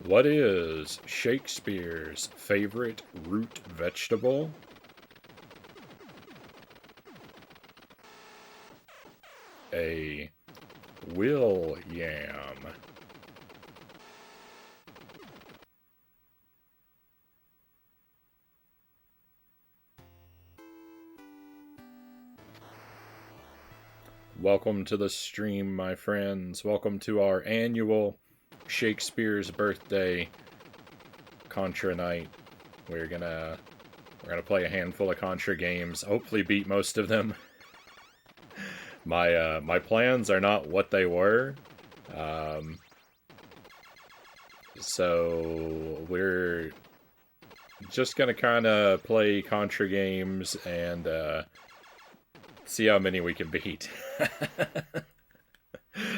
What is Shakespeare's favorite root vegetable? A William. Welcome to the stream, my friends. Welcome to our annual Shakespeare's birthday Contra night. We're gonna play a handful of Contra games. Hopefully, beat most of them. My plans are not what they were. So we're just gonna kind of play Contra games and see how many we can beat.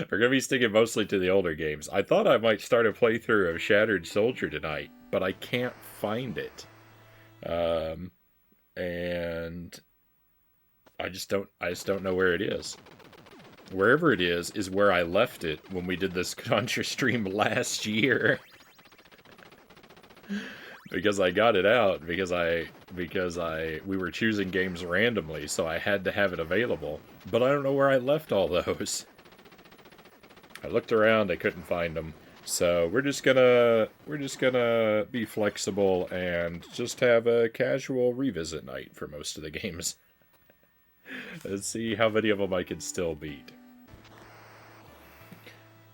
We're going to be sticking mostly to the older games. I thought I might start a playthrough of Shattered Soldier tonight, but I can't find it. And I just don't know where it is. Wherever it is where I left it when we did this Contra stream last year. Because I got it out because we were choosing games randomly, so I had to have it available. But I don't know where I left all those. I looked around, I couldn't find them. So we're just gonna be flexible and just have a casual revisit night for most of the games. Let's see how many of them I can still beat.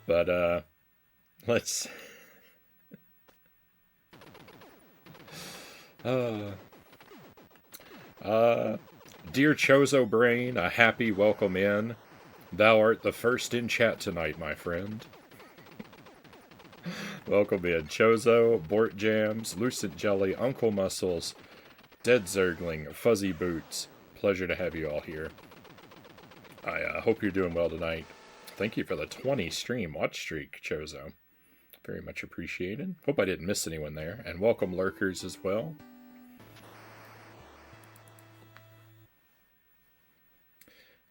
But let's dear Chozo Brain, a happy welcome in. Thou art the first in chat tonight, my friend. Welcome in, Chozo, Bort Jams, Lucent Jelly, Uncle Muscles, Dead Zergling, Fuzzy Boots. Pleasure to have you all here. I hope you're doing well tonight. Thank you for the 20 stream watch streak, Chozo. Very much appreciated. Hope I didn't miss anyone there. And welcome lurkers as well.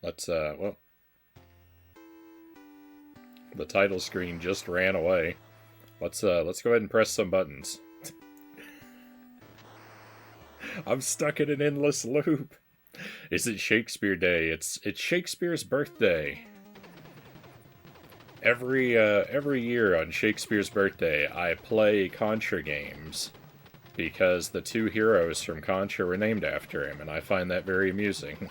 Let's, well, the title screen just ran away. Let's go ahead and press some buttons. I'm stuck in an endless loop. Is it Shakespeare Day? It's Shakespeare's birthday. Every year on Shakespeare's birthday, I play Contra games because the two heroes from Contra were named after him, and I find that very amusing.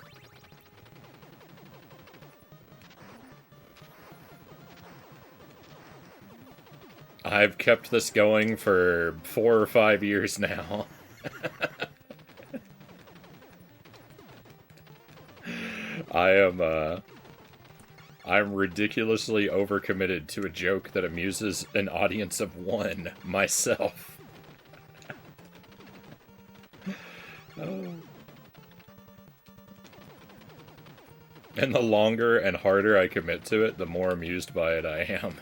I've kept this going for 4 or 5 years now. I'm ridiculously overcommitted to a joke that amuses an audience of one, myself. Oh. And the longer and harder I commit to it, the more amused by it I am.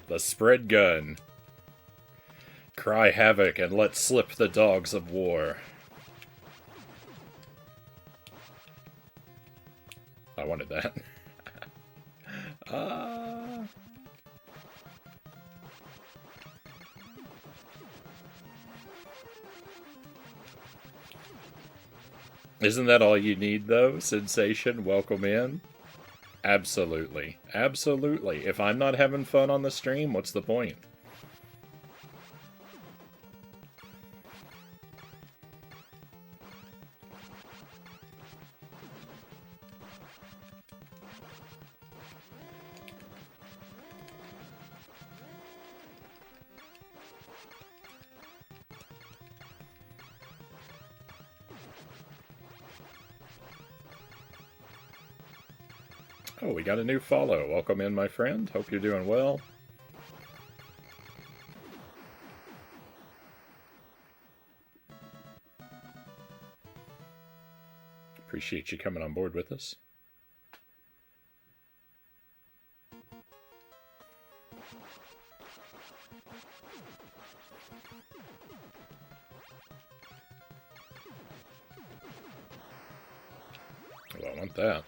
The spread gun. Cry havoc and let slip the dogs of war. I wanted that. Isn't that all you need, though? Sensation, welcome in. Absolutely. Absolutely. If I'm not having fun on the stream, what's the point? Oh, we got a new follow. Welcome in, my friend. Hope you're doing well. Appreciate you coming on board with us. Well, I want that.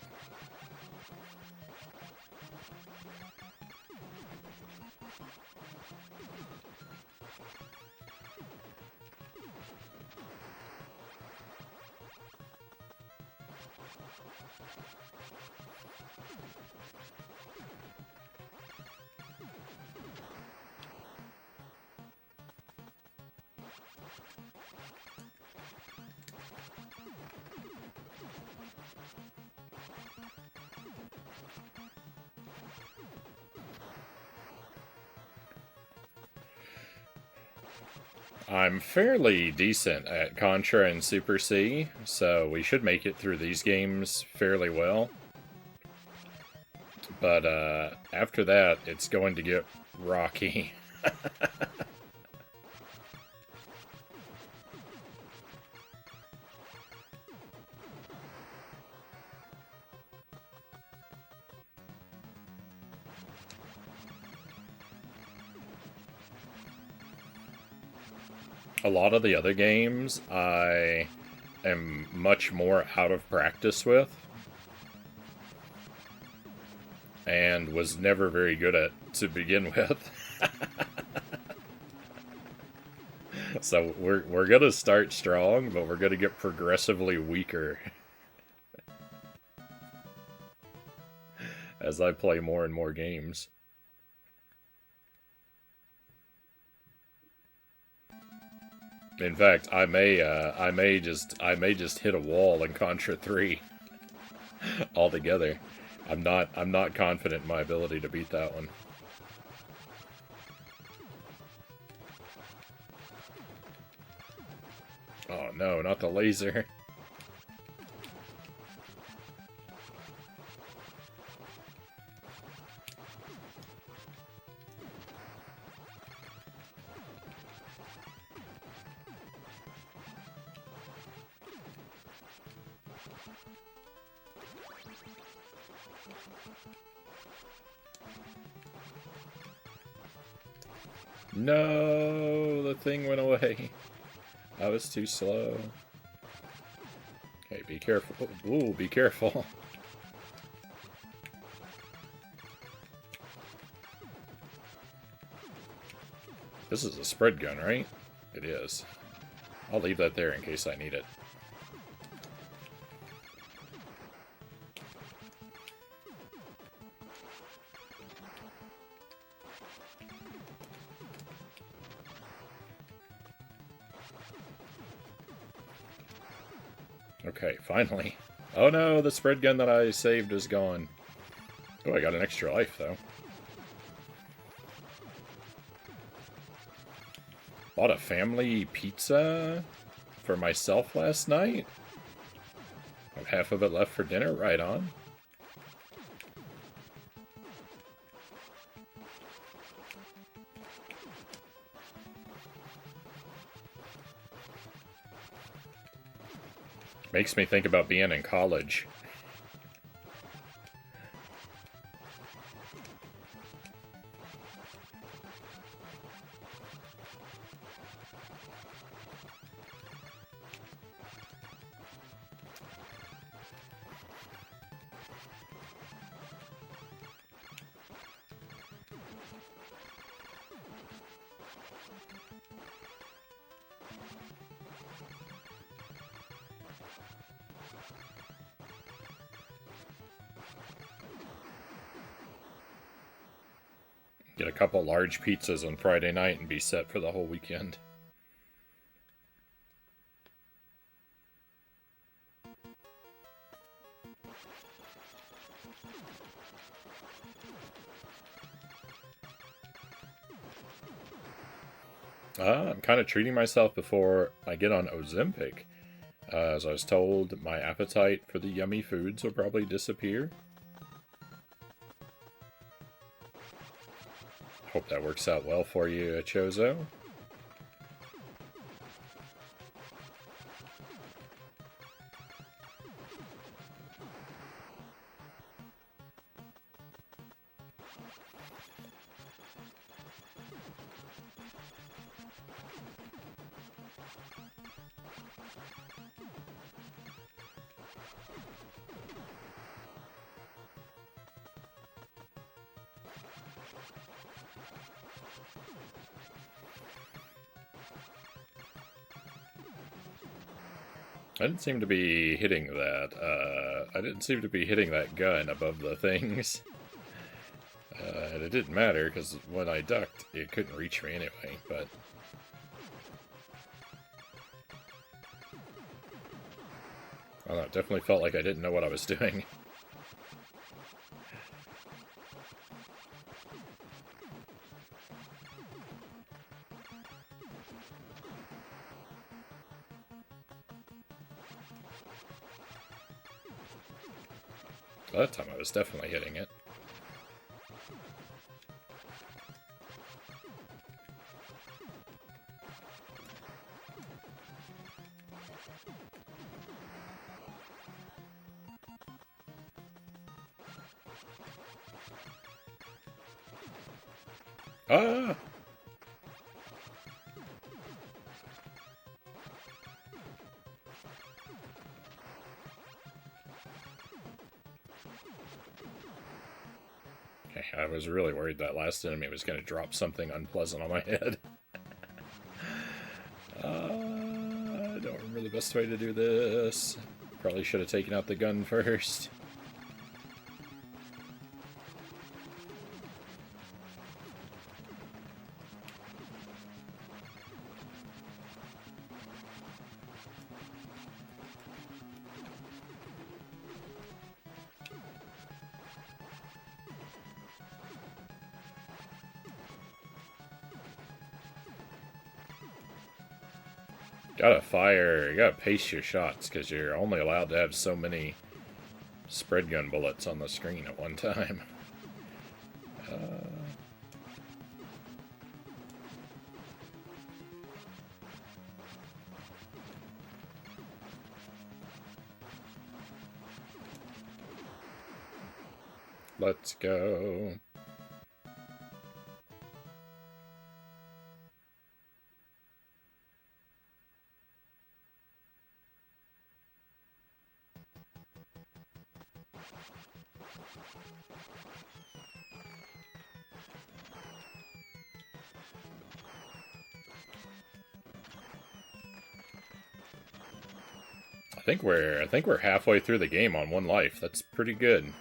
I'm fairly decent at Contra and Super C, so we should make it through these games fairly well. But after that, it's going to get rocky. A lot of the other games I am much more out of practice with, and was never very good at to begin with. So we're gonna start strong, but we're gonna get progressively weaker as I play more and more games. In fact, I may just hit a wall in Contra 3 altogether. I'm not confident in my ability to beat that one. Oh no, not the laser. No, the thing went away. I was too slow. Okay, be careful. Ooh, be careful. This is a spread gun, right? It is. I'll leave that there in case I need it. Okay, finally. Oh no, the spread gun that I saved is gone. Oh, I got an extra life, though. Bought a family pizza for myself last night. I have half of it left for dinner, right on. Makes me think about being in college. Get a couple large pizzas on Friday night and be set for the whole weekend. I'm kind of treating myself before I get on Ozempic. As I was told, my appetite for the yummy foods will probably disappear. Hope that works out well for you, Chozo. I didn't seem to be hitting that. I didn't seem to be hitting that gun above the things. And it didn't matter, because when I ducked, it couldn't reach me anyway, but... I don't know, it definitely felt like I didn't know what I was doing. That time I was definitely hitting it. Ah! Okay, I was really worried that last enemy was going to drop something unpleasant on my head. I don't remember the best way to do this. Probably should have taken out the gun first. You gotta pace your shots, because you're only allowed to have so many spread gun bullets on the screen at one time. Let's go. I think we're halfway through the game on one life. That's pretty good.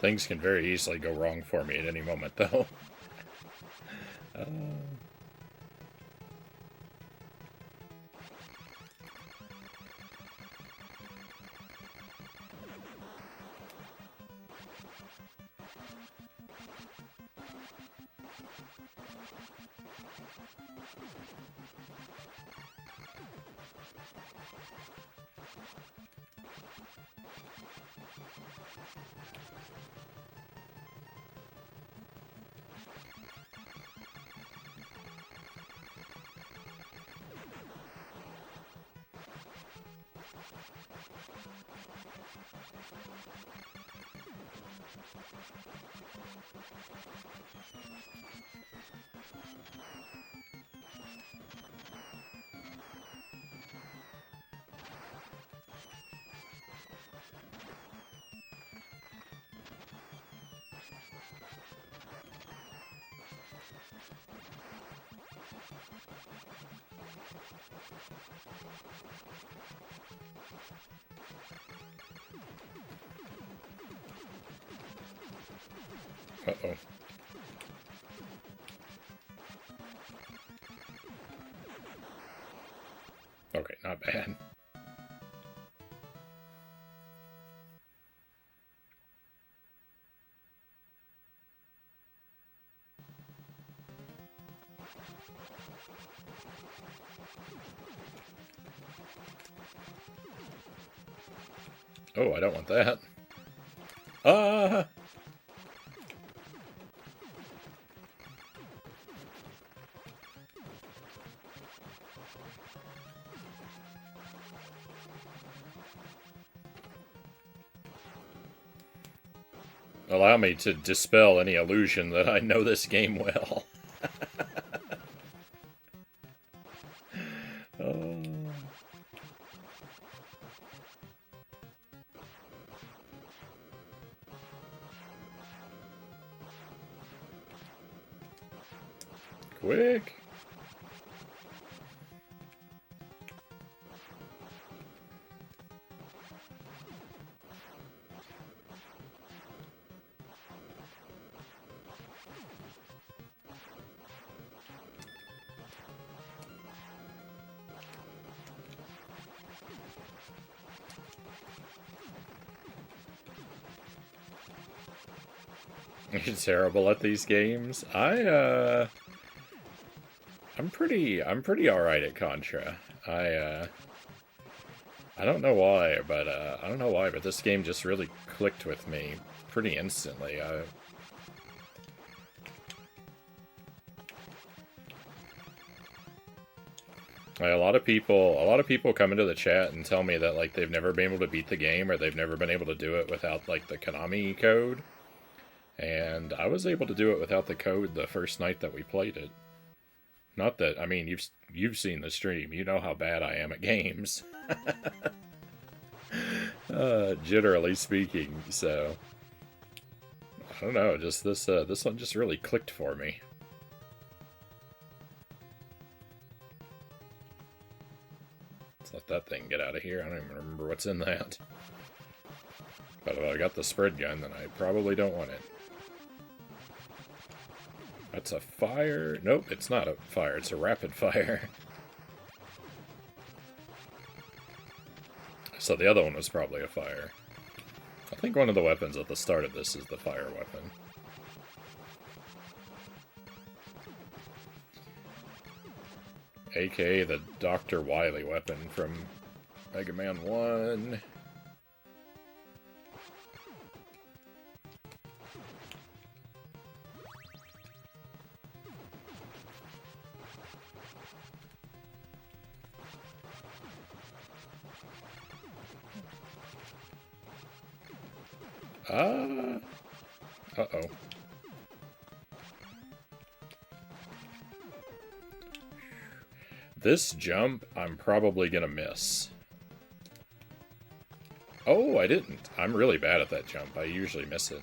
Things can very easily go wrong for me at any moment, though. Uh-oh. Okay, not bad. Oh, I don't want that. Ah! Allow me to dispel any illusion that I know this game well. Oh. Quick! You're terrible at these games. I'm pretty alright at Contra. I don't know why, but this game just really clicked with me pretty instantly. A lot of people come into the chat and tell me that like they've never been able to beat the game, or they've never been able to do it without like the Konami code. And I was able to do it without the code the first night that we played it. Not that, I mean, you've seen the stream. You know how bad I am at games. Generally speaking, so I don't know, just this one just really clicked for me. Let's let that thing get out of here. I don't even remember what's in that. But if I got the spread gun, then I probably don't want it. That's a fire. Nope, it's not a fire. It's a rapid fire. So the other one was probably a fire. I think one of the weapons at the start of this is the fire weapon. AKA the Dr. Wily weapon from Mega Man 1. Uh-oh. This jump, I'm probably gonna miss. Oh, I didn't. I'm really bad at that jump. I usually miss it.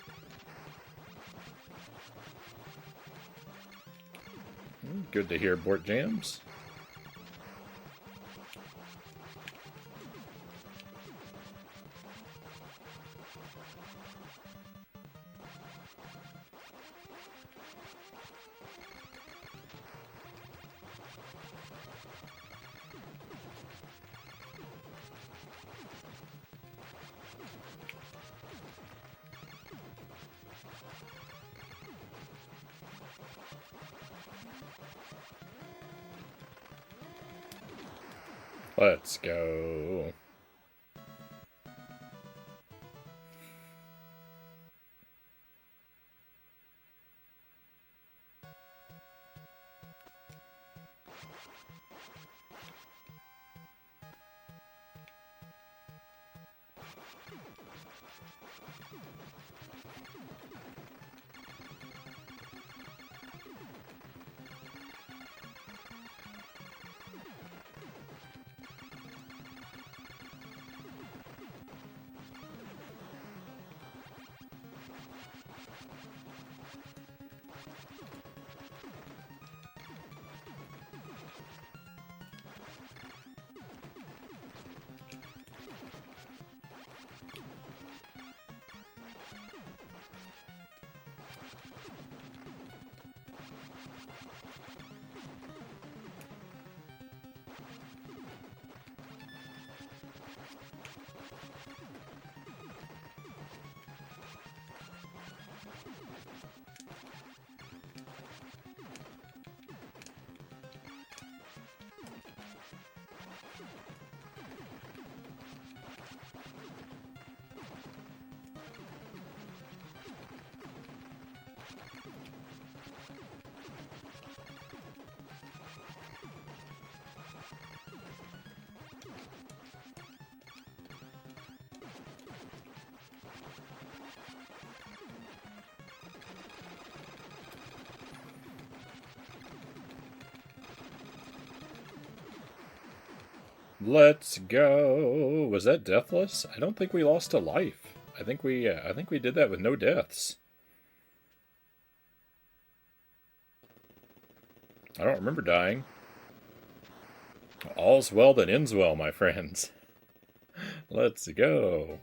Good to hear, Bort Jams. Let's go. Let's go. Was that deathless? I don't think we lost a life. I think we did that with no deaths. I don't remember dying. All's well that ends well, my friends. Let's go.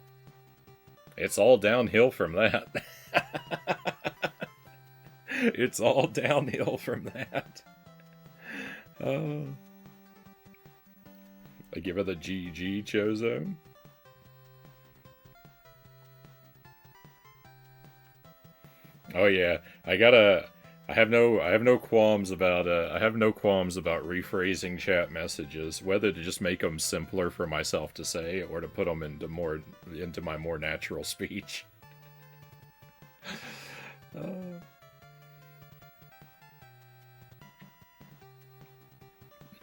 It's all downhill from that. It's all downhill from that. I give her the GG, Chozo. Oh yeah, I have no qualms about rephrasing chat messages, whether to just make them simpler for myself to say or to put them into my more natural speech.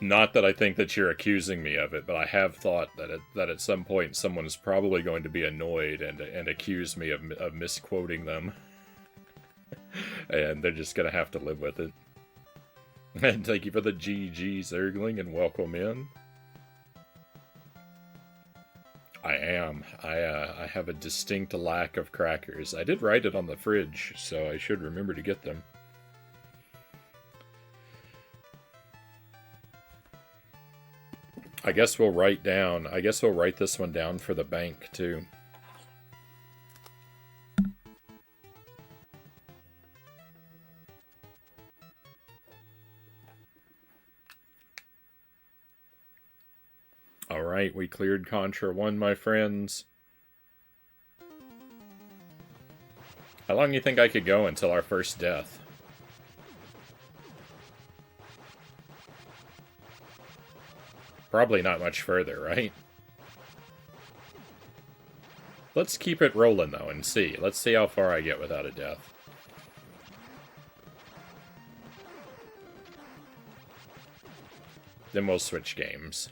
Not that I think that you're accusing me of it, but I have thought that at some point someone is probably going to be annoyed and accuse me of misquoting them. And they're just going to have to live with it. And thank you for the GG, Zergling, and welcome in. I am. I have a distinct lack of crackers. I did write it on the fridge, so I should remember to get them. I guess we'll write this one down for the bank, too. Alright, we cleared Contra 1, my friends. How long do you think I could go until our first death? Probably not much further, right? Let's keep it rolling, though, and see. Let's see how far I get without a death. Then we'll switch games.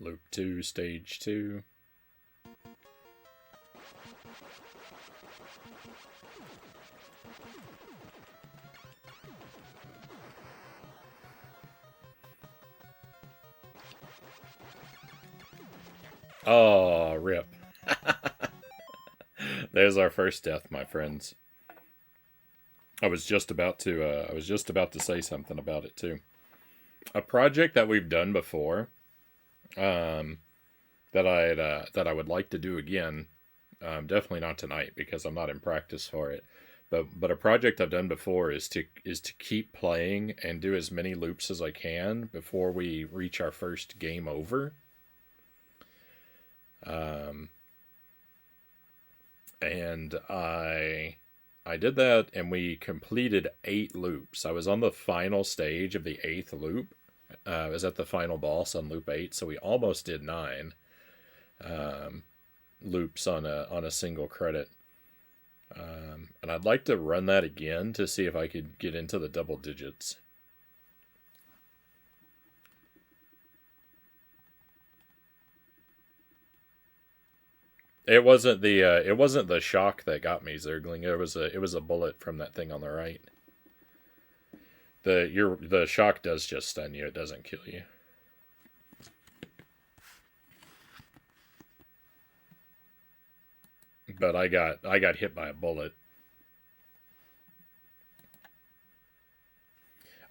Loop 2, stage 2. Oh, rip. There's our first death, my friends. I was just about to say something about it too. A project that we've done before, that I would like to do again. Definitely not tonight because I'm not in practice for it. But a project I've done before is to keep playing and do as many loops as I can before we reach our first game over. And I did that, and we completed 8 loops. I was on the final stage of the 8th loop. I was at the final boss on loop 8, so we almost did 9 loops on a single credit. And I'd like to run that again to see if I could get into the double digits. It wasn't the shock that got me, Zergling. It was a bullet from that thing on the right. The shock does just stun you. It doesn't kill you. but I got hit by a bullet.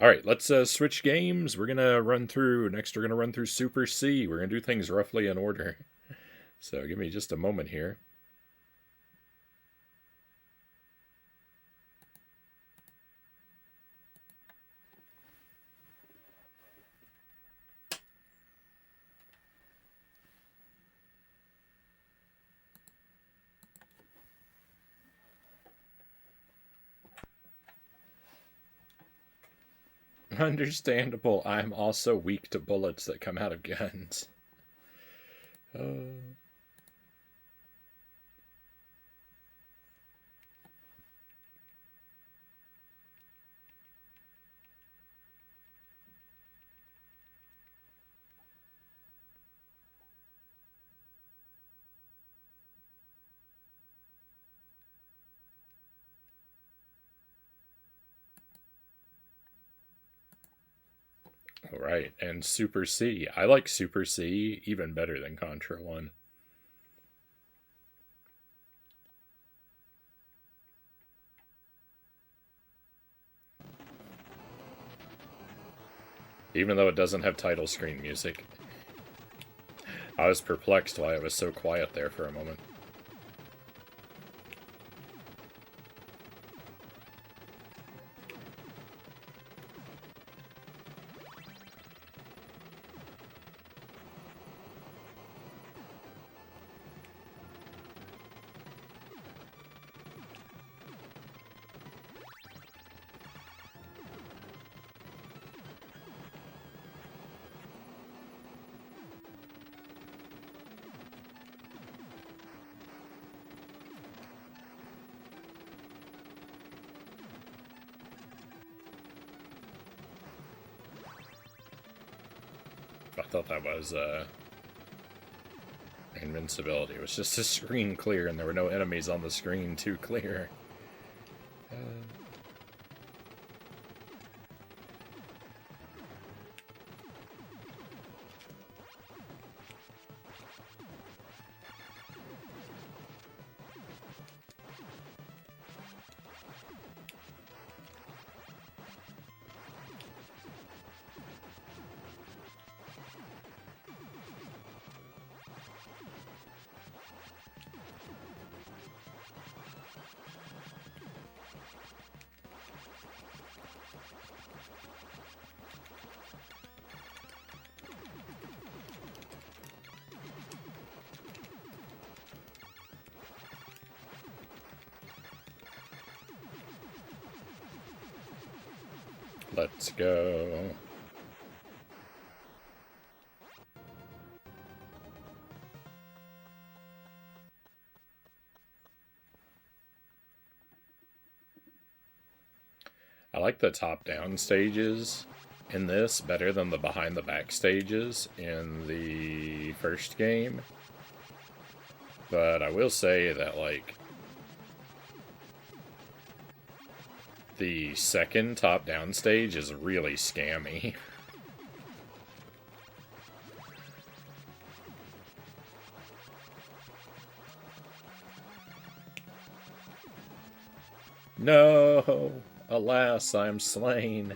All right, let's switch games. We're gonna run through next. We're gonna run through Super C. We're gonna do things roughly in order. So give me just a moment here. Understandable. I'm also weak to bullets that come out of guns. All right, and Super C. I like Super C even better than Contra 1. Even though it doesn't have title screen music. I was perplexed why it was so quiet there for a moment. I thought that was invincibility. It was just a screen clear and there were no enemies on the screen to clear. Let's go. I like the top-down stages in this better than the behind-the-back stages in the first game. But I will say that, like, the second top-down stage is really scammy. No! Alas, I am slain.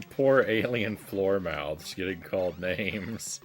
Poor alien floor mouths getting called names.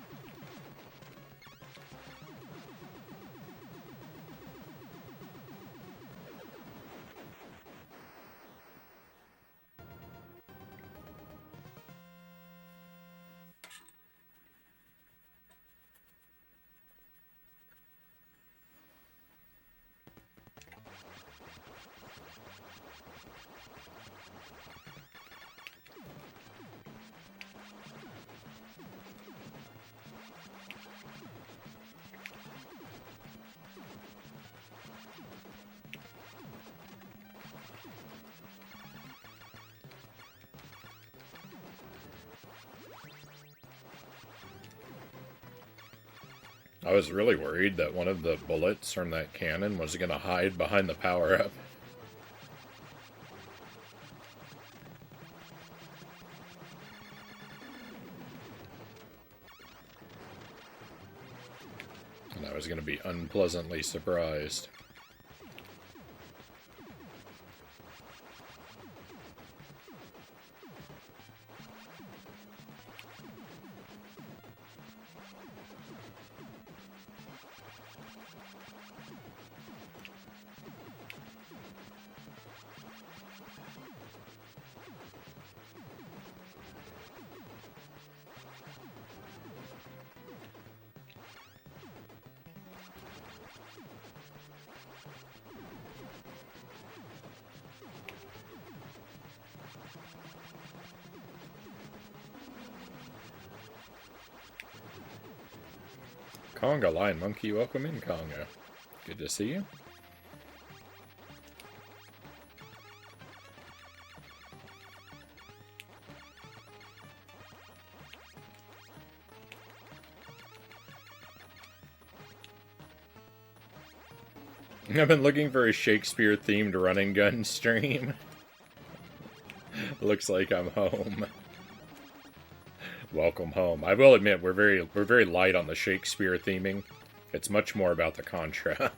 I was really worried that one of the bullets from that cannon was going to hide behind the power-up. And I was going to be unpleasantly surprised. Conga Lion Monkey, welcome in, Conga. Good to see you. I've been looking for a Shakespeare-themed run-and gun stream. Looks like I'm home. Welcome home. I will admit we're very light on the Shakespeare theming. It's much more about the Contra.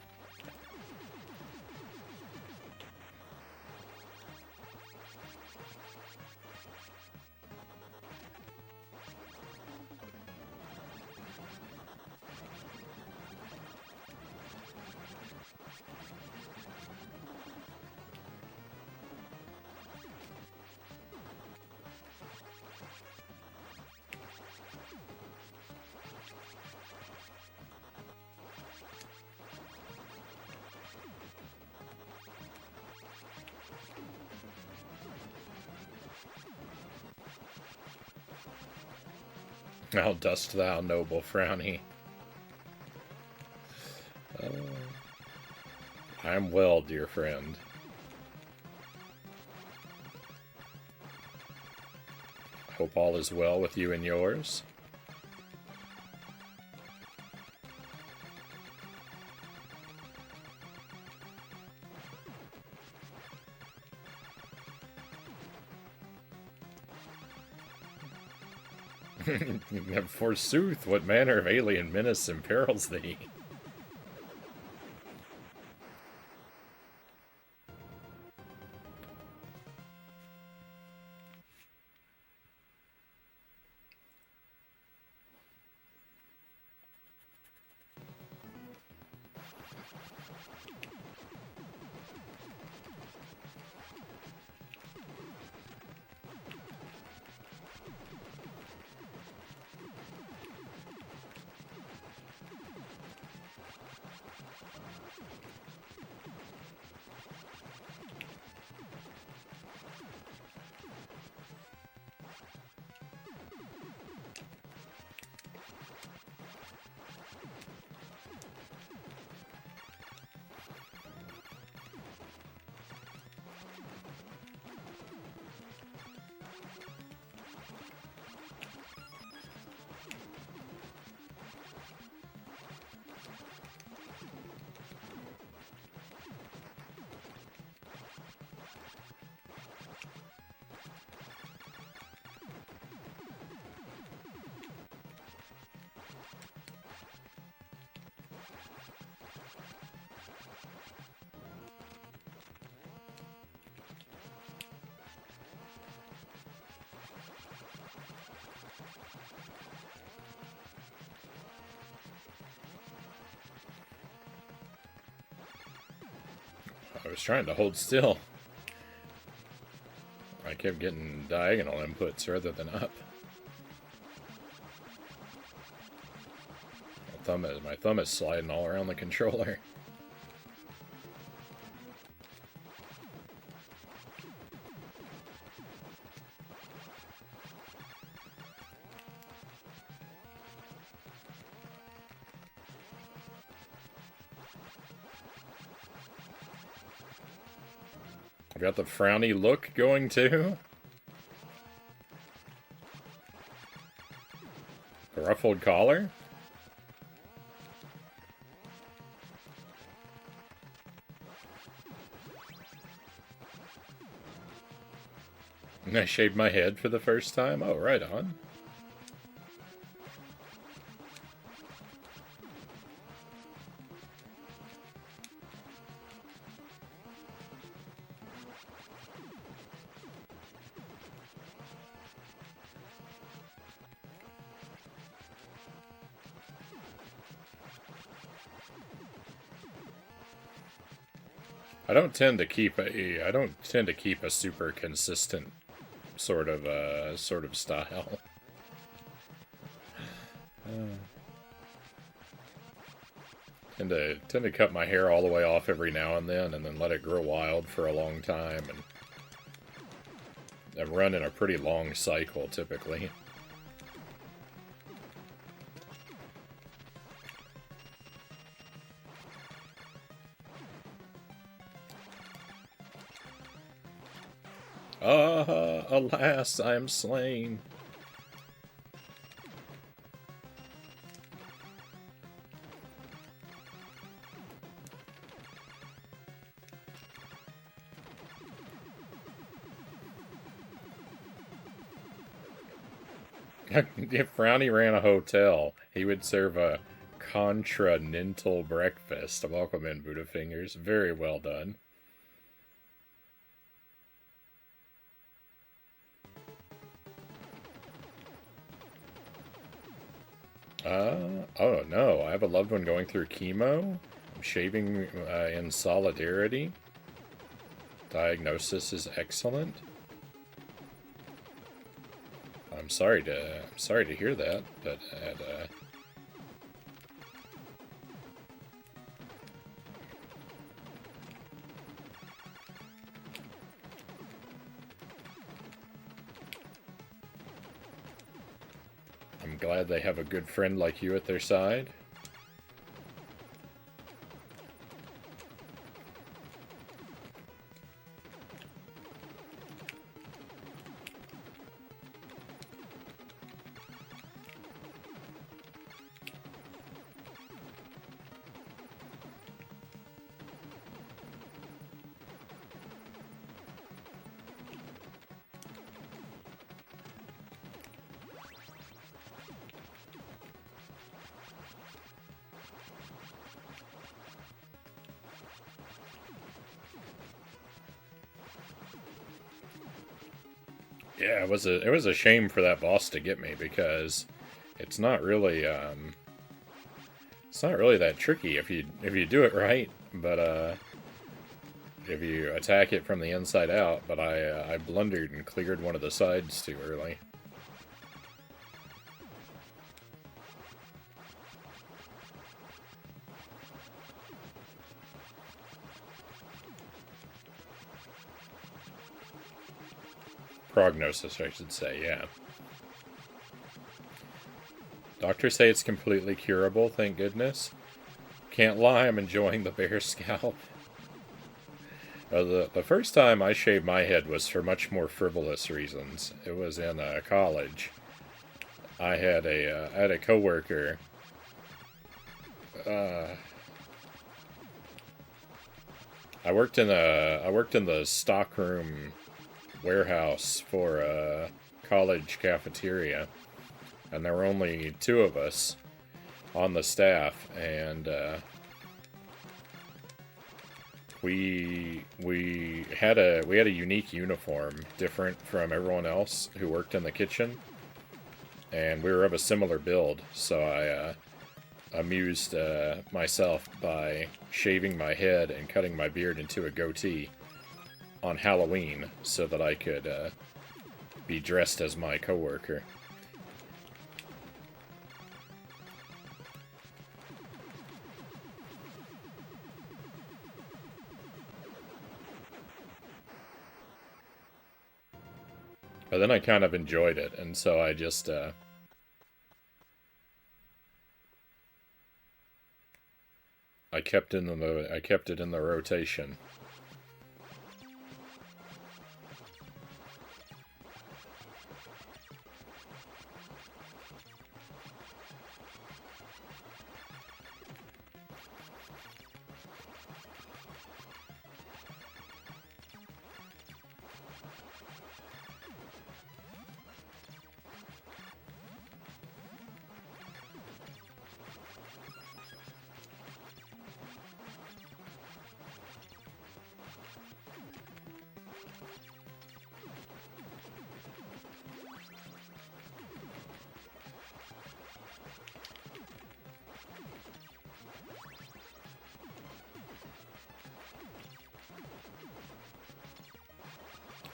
How dost thou, noble Frownie? I am well, dear friend. Hope all is well with you and yours. Forsooth, what manner of alien menace imperils thee? I was trying to hold still. I kept getting diagonal inputs rather than up. My thumb is sliding all around the controller. I've got the Frownie look going too. The ruffled collar. And I shaved my head for the first time. Oh, right on. I don't tend to keep a super consistent sort of style. Tend to cut my hair all the way off every now and then let it grow wild for a long time, and run in a pretty long cycle typically. Alas, I am slain. If Frownie ran a hotel, he would serve a continental breakfast. Welcome in, Buddha Fingers. Very well done. Oh no, I have a loved one going through chemo. I'm shaving in solidarity. Diagnosis is excellent. I'm sorry to hear that, but I'm glad they have a good friend like you at their side. Yeah, it was a shame for that boss to get me, because it's not really that tricky if you do it right, but if you attack it from the inside out. But I blundered and cleared one of the sides too early. Prognosis, I should say, yeah. Doctors say it's completely curable, thank goodness. Can't lie, I'm enjoying the bear scalp. The first time I shaved my head was for much more frivolous reasons. It was in college. I had a coworker. I worked in the stockroom warehouse for a college cafeteria, and there were only 2 of us on the staff, and we had a unique uniform, different from everyone else who worked in the kitchen, and we were of a similar build. So amused myself by shaving my head and cutting my beard into a goatee on Halloween so that I could be dressed as my coworker. But then I kind of enjoyed it, and so I just I kept it in the rotation.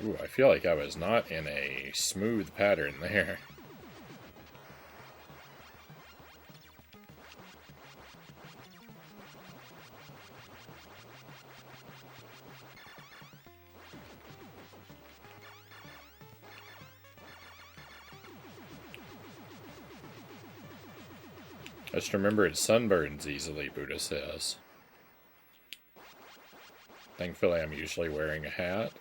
Ooh, I feel like I was not in a smooth pattern there. Just remember it sunburns easily, Buddha says. Thankfully, I'm usually wearing a hat.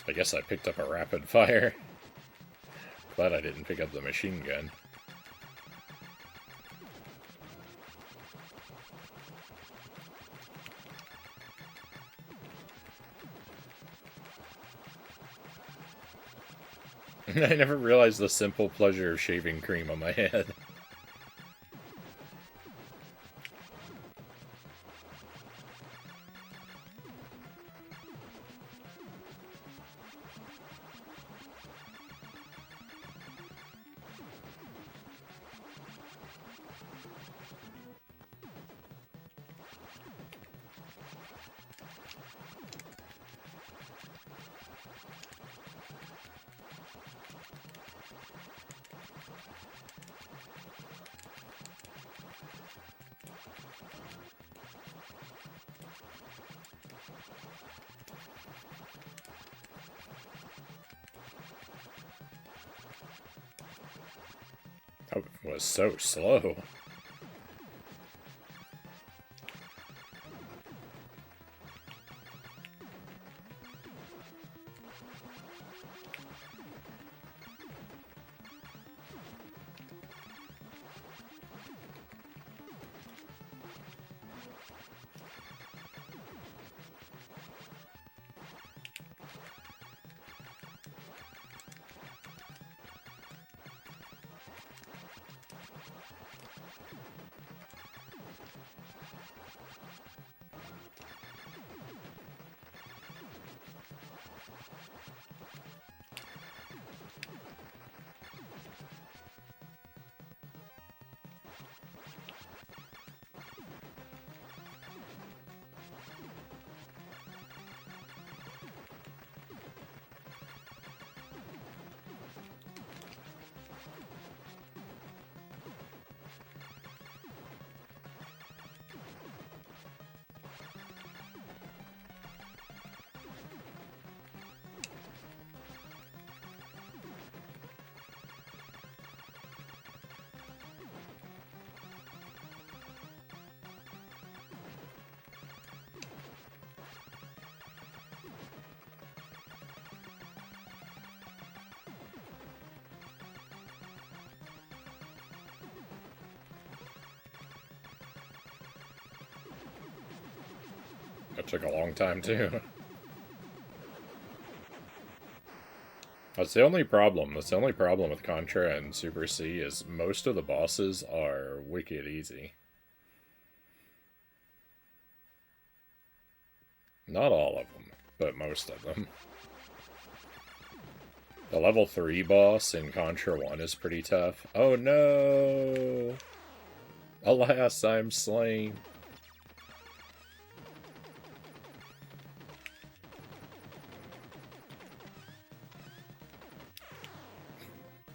I guess I picked up a rapid fire. Glad I didn't pick up the machine gun. I never realized the simple pleasure of shaving cream on my head. That was so slow. That took a long time, too. That's the only problem. That's the only problem with Contra and Super C is most of the bosses are wicked easy. Not all of them, but most of them. The level 3 boss in Contra 1 is pretty tough. Oh no! Alas, I'm slain.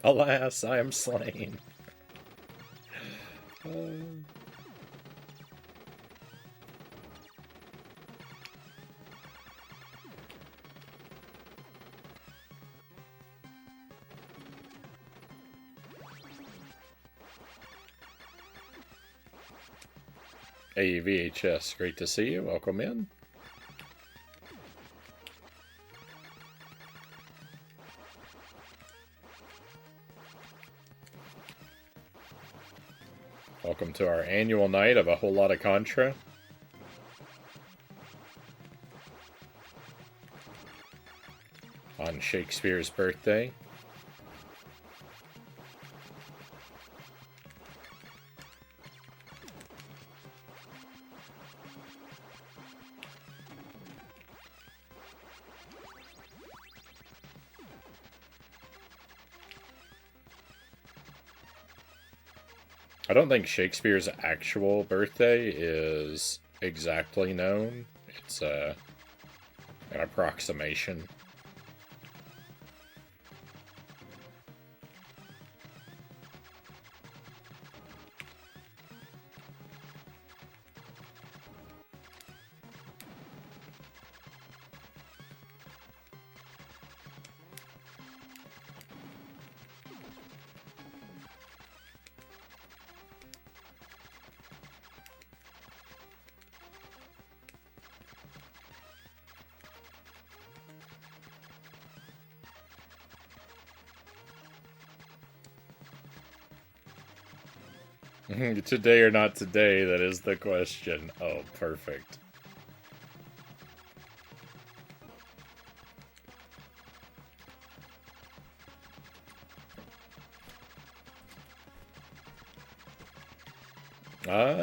Alas, I am slain. Hey, VHS, great to see you. Welcome in. Welcome to our annual night of a whole lot of Contra. On Shakespeare's birthday. I don't think Shakespeare's actual birthday is exactly known. It's an approximation. Today or not today, that is the question. Oh, perfect.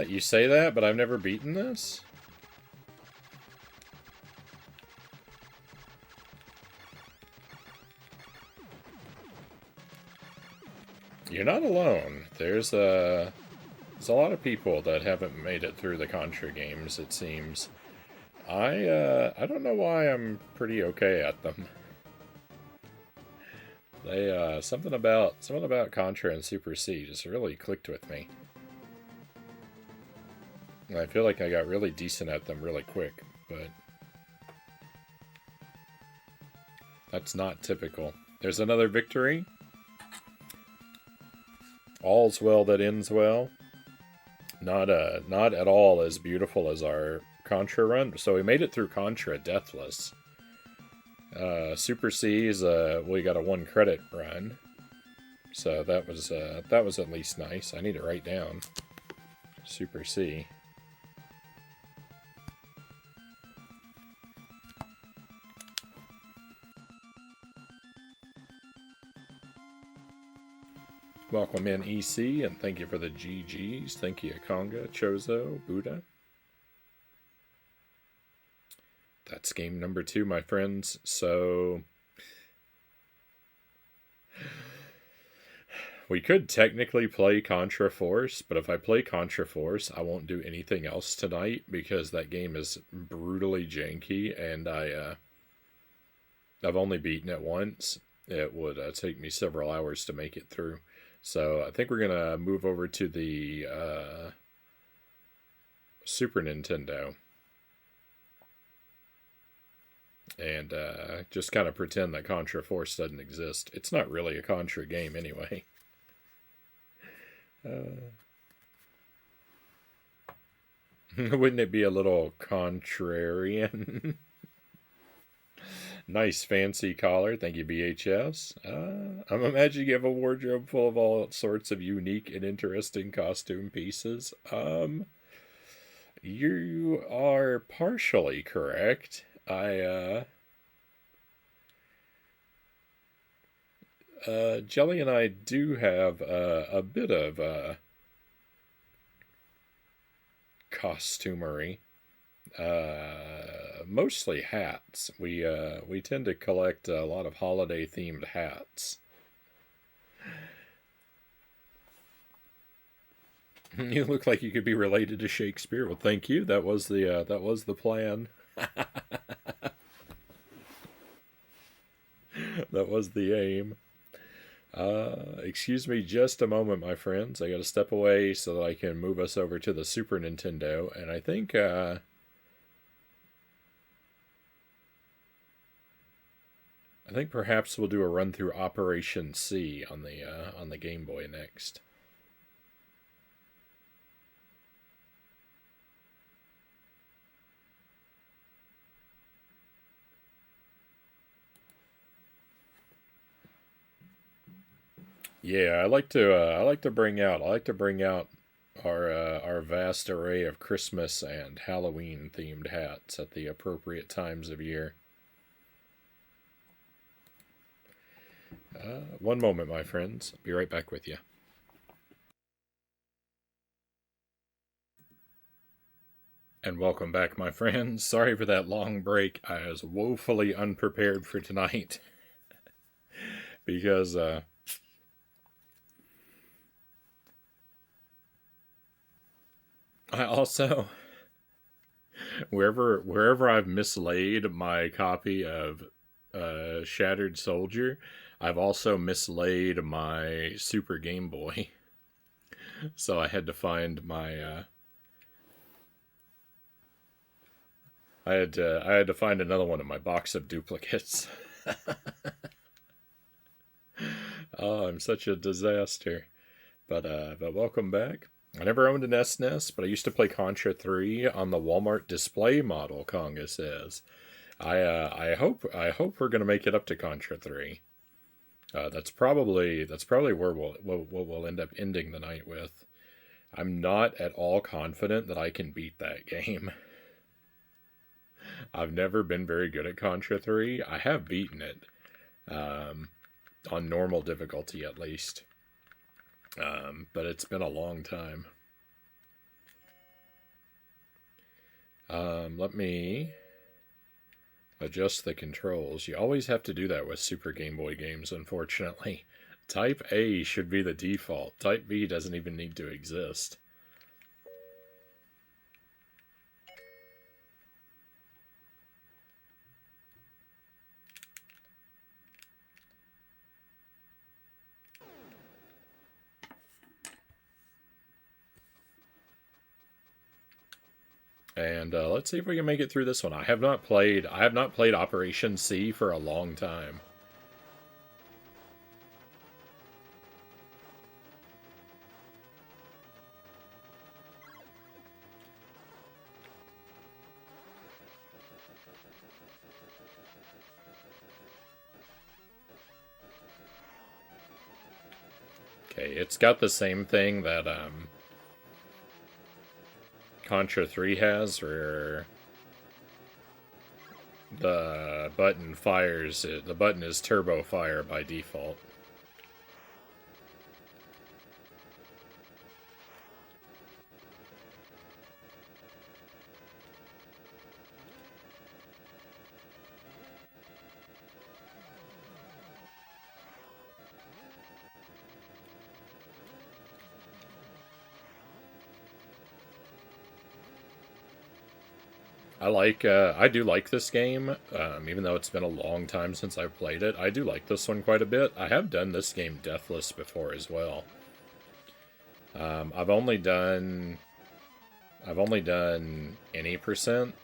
You say that, but I've never beaten this? You're not alone. There's a lot of people that haven't made it through the Contra games, it seems. I don't know why I'm pretty okay at them. They, something about Contra and Super C just really clicked with me. And I feel like I got really decent at them really quick, but that's not typical. There's another victory. All's well that ends well. Not at all as beautiful as our Contra run. So we made it through Contra deathless. Super C's we got a 1 credit run. So that was at least nice. I need to write down Super C. Welcome in, EC, and thank you for the GGs. Thank you, Conga, Chozo, Buddha. That's game number 2, my friends. So we could technically play Contra Force, but if I play Contra Force, I won't do anything else tonight because that game is brutally janky, and I've only beaten it once. It would take me several hours to make it through. So I think we're going to move over to the Super Nintendo. And just kind of pretend that Contra Force doesn't exist. It's not really a Contra game anyway. Wouldn't it be a little contrarian? Nice fancy collar. Thank you, BHS. I'm imagining you have a wardrobe full of all sorts of unique and interesting costume pieces. You are partially correct. Jelly and I do have a bit of costumery. Mostly hats. We tend to collect a lot of holiday themed hats. You look like you could be related to Shakespeare. Well, thank you. That was the plan. That was the aim. Excuse me just a moment, my friends. I gotta step away so that I can move us over to the Super Nintendo, and I think perhaps we'll do a run through Operation C on the Game Boy next. Yeah, I like to bring out our vast array of Christmas and Halloween themed hats at the appropriate times of year. One moment, my friends. Be right back with you. And welcome back, my friends. Sorry for that long break. I was woefully unprepared for tonight because I also wherever I've mislaid my copy of Shattered Soldier, I've also mislaid my Super Game Boy. So I had to find my I had to find another one in my box of duplicates. Oh, I'm such a disaster. But welcome back. I never owned an SNES, but I used to play Contra 3 on the Walmart display model, Conga says. I hope we're gonna make it up to Contra 3. That's probably where we'll end up ending the night with. I'm not at all confident that I can beat that game. I've never been very good at Contra 3. I have beaten it, on normal difficulty at least. But it's been a long time. Let me adjust the controls. You always have to do that with Super Game Boy games, unfortunately. Type A should be the default. Type B doesn't even need to exist. And let's see if we can make it through this one. I have not played Operation C for a long time. Okay, it's got the same thing that Contra 3 has, where the button fires it. The button is turbo fire by default. I do like this game, even though it's been a long time since I've played it. I do like this one quite a bit. I have done this game deathless before as well. I've only done any percent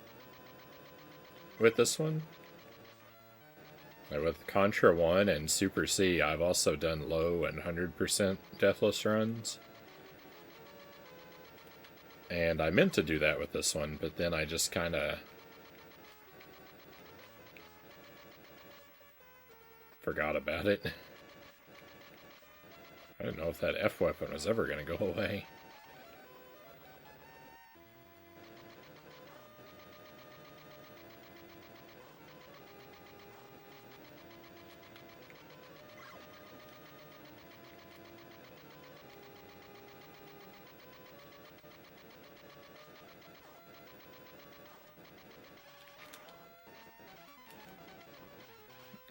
with this one. With Contra 1 and Super C, I've also done low and 100% deathless runs. And I meant to do that with this one, but then I just kind of forgot about it. I didn't know if that F weapon was ever going to go away.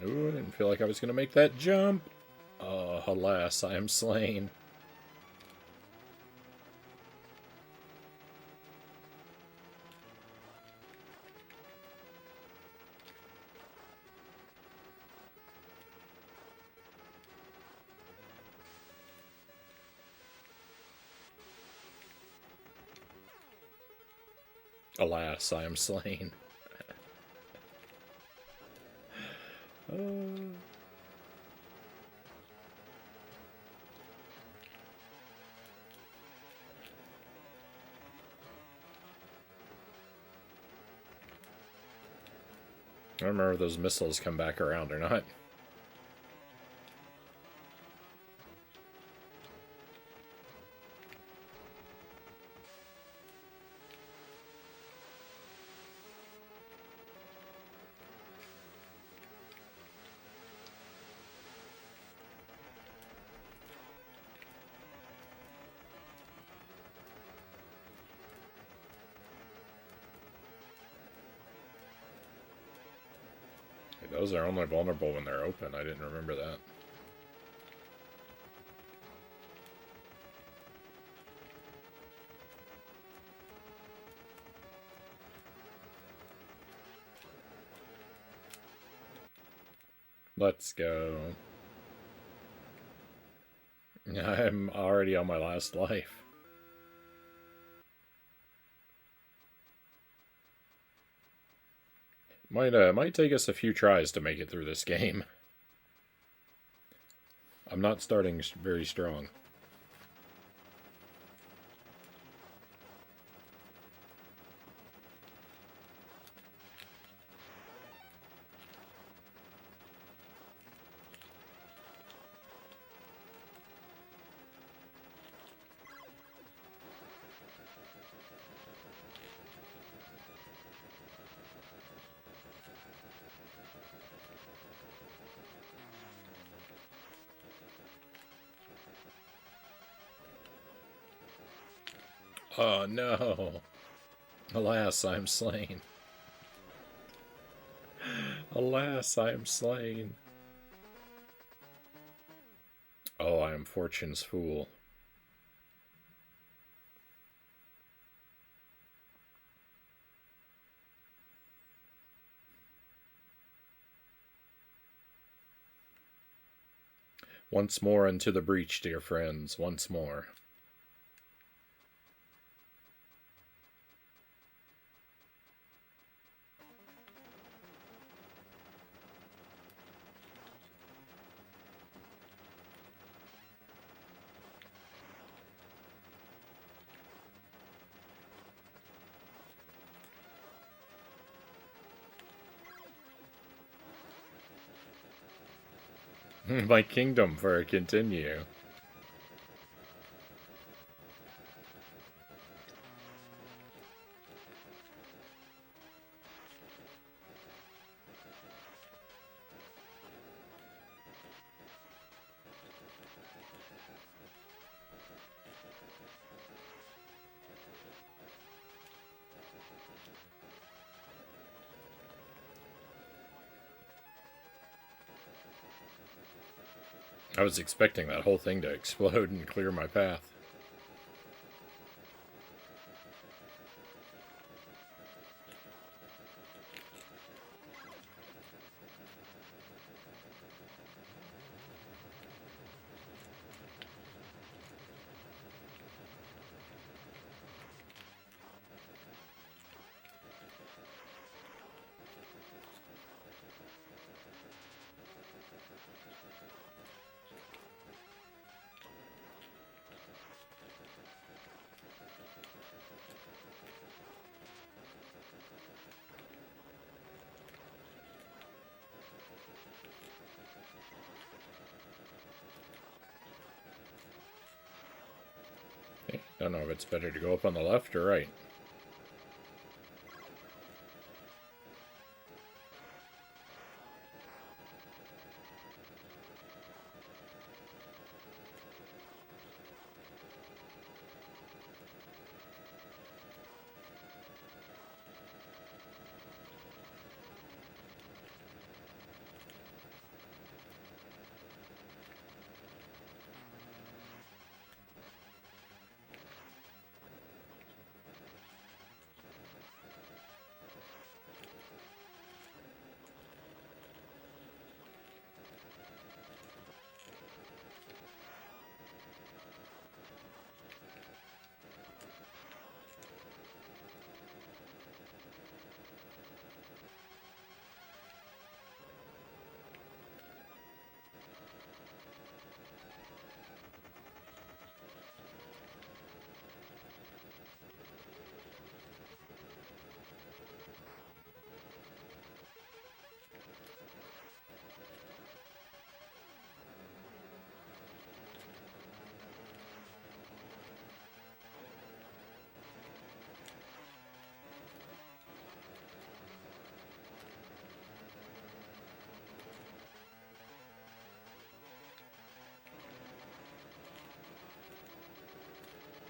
Ooh, I didn't feel like I was going to make that jump. Alas, I am slain. Alas, I am slain. I don't remember if those missiles come back around or not. Those are only vulnerable when they're open. I didn't remember that. Let's go. I'm already on my last life. Might take us a few tries to make it through this game. I'm not starting very strong. Oh no. Alas, I am slain. Alas, I am slain. Oh, I am fortune's fool. Once more into the breach, dear friends, once more. My kingdom for a continue. I was expecting that whole thing to explode and clear my path. I don't know if it's better to go up on the left or right.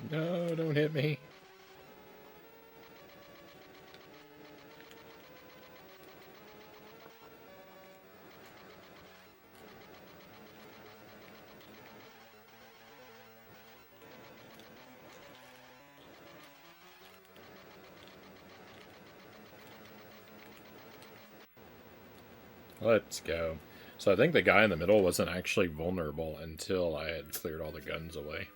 No, don't hit me. Let's go. So I think the guy in the middle wasn't actually vulnerable until I had cleared all the guns away.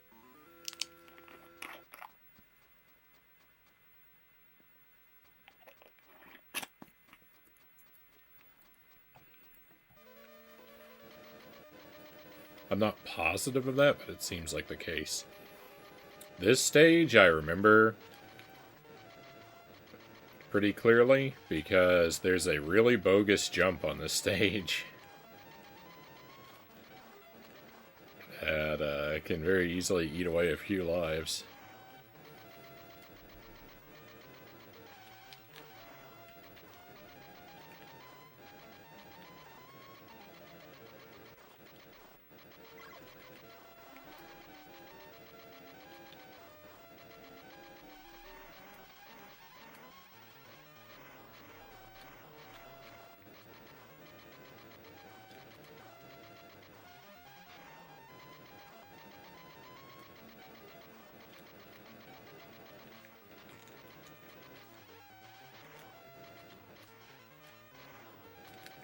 I'm not positive of that, but it seems like the case. This stage I remember pretty clearly because there's a really bogus jump on this stage that can very easily eat away a few lives.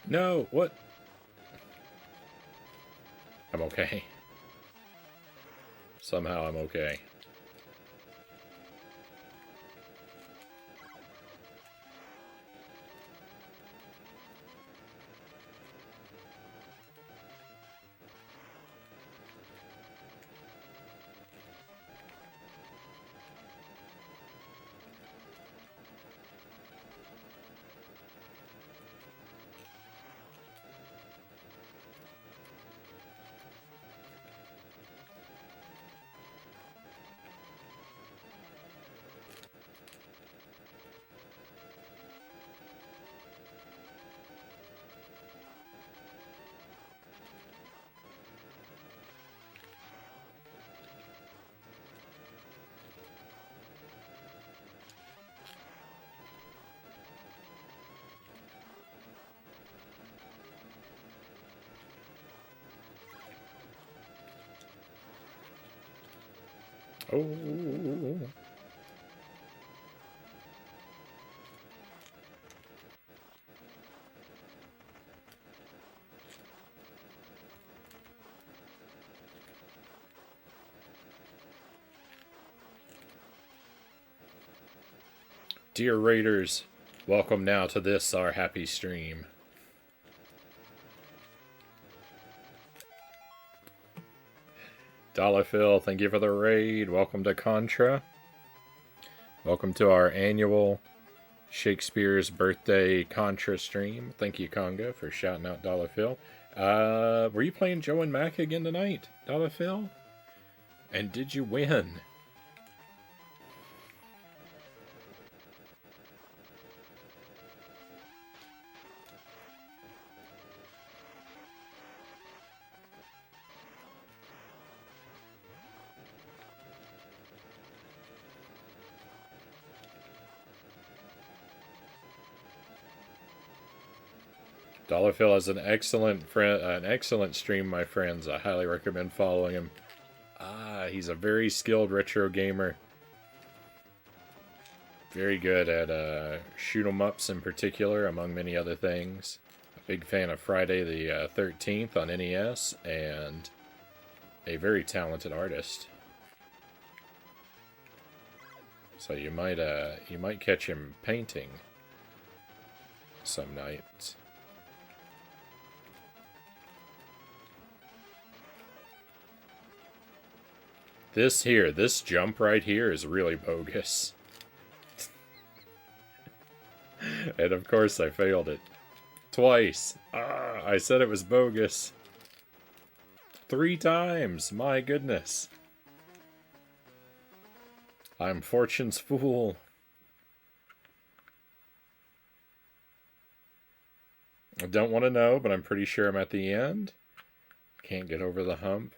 No, what? I'm okay. Somehow I'm okay. Oh. Dear Raiders, welcome now to this, our happy stream. Dollar Phil, thank you for the raid. Welcome to Contra. Welcome to our annual Shakespeare's birthday Contra stream. Thank you, Conga, for shouting out Dollar Phil. Were you playing Joe and Mac again tonight, Dollar Phil? And did you win? Dollar Phil is an excellent friend, an excellent stream, my friends. I highly recommend following him. He's a very skilled retro gamer. Very good at shoot 'em ups in particular, among many other things. A big fan of Friday the 13th on NES, and a very talented artist. So you might catch him painting some nights. This jump right here is really bogus. And of course I failed it. Twice. I said it was bogus. 3 times, my goodness. I'm fortune's fool. I don't want to know, but I'm pretty sure I'm at the end. Can't get over the hump.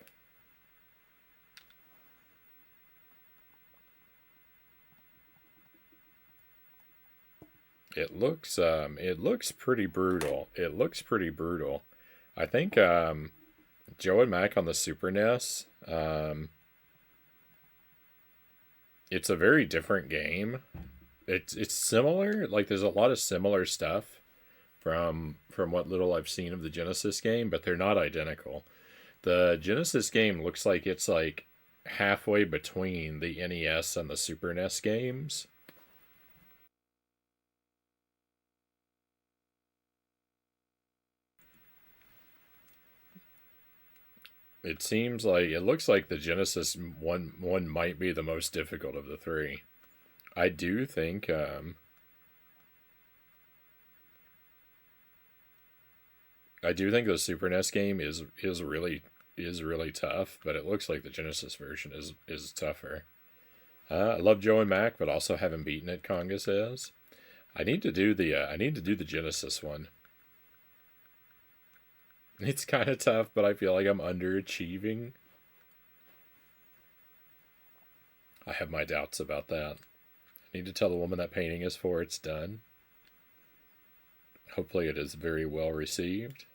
It looks pretty brutal. It looks pretty brutal. I think Joe and Mac on the Super NES. It's a very different game. It's similar. Like there's a lot of similar stuff from what little I've seen of the Genesis game, but they're not identical. The Genesis game looks like it's like halfway between the NES and the Super NES games. It seems like it looks like the Genesis one might be the most difficult of the three. I do think I do think the Super NES game is really tough, but it looks like the Genesis version is tougher. I love Joe and Mac, but also haven't beaten it. Conga says I need to do the Genesis one. It's kind of tough, but I feel like I'm underachieving. I have my doubts about that. I need to tell the woman that painting is for it's done. Hopefully, it is very well received.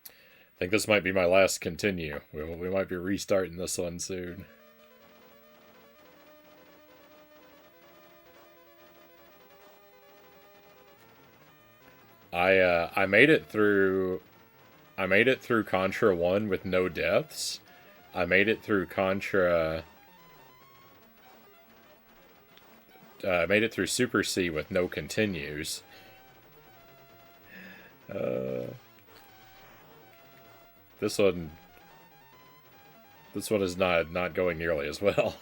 I think this might be my last continue. We might be restarting this one soon. I made it through. I made it through Contra 1 with no deaths. I made it through Contra. I made it through Super C with no continues. Uh, this one. This one is not going nearly as well.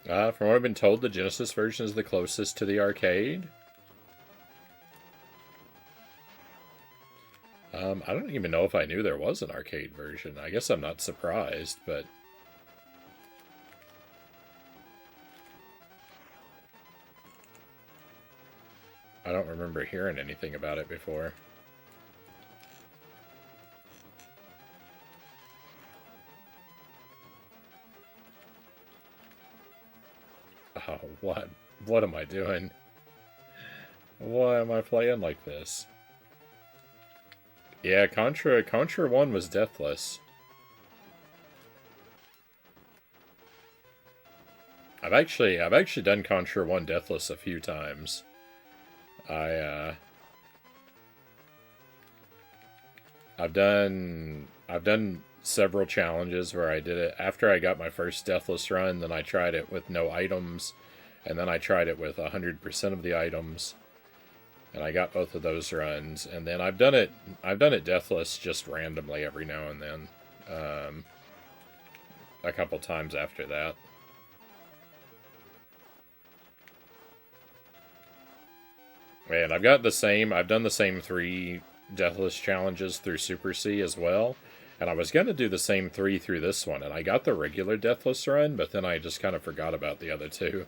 uh, from what I've been told, the Genesis version is the closest to the arcade. I don't even know if I knew there was an arcade version. I guess I'm not surprised, but I don't remember hearing anything about it before. Oh, what? What am I doing? Why am I playing like this? Yeah, Contra 1 was deathless. I've actually done Contra 1 deathless a few times. I've done several challenges where I did it after I got my first deathless run, then I tried it with no items, and then I tried it with 100% of the items. And I got both of those runs, and then I've done it deathless just randomly every now and then. A couple times after that. And I've done the same 3 deathless challenges through Super C as well. And I was going to do the same 3 through this one, and I got the regular deathless run, but then I just kind of forgot about the other 2.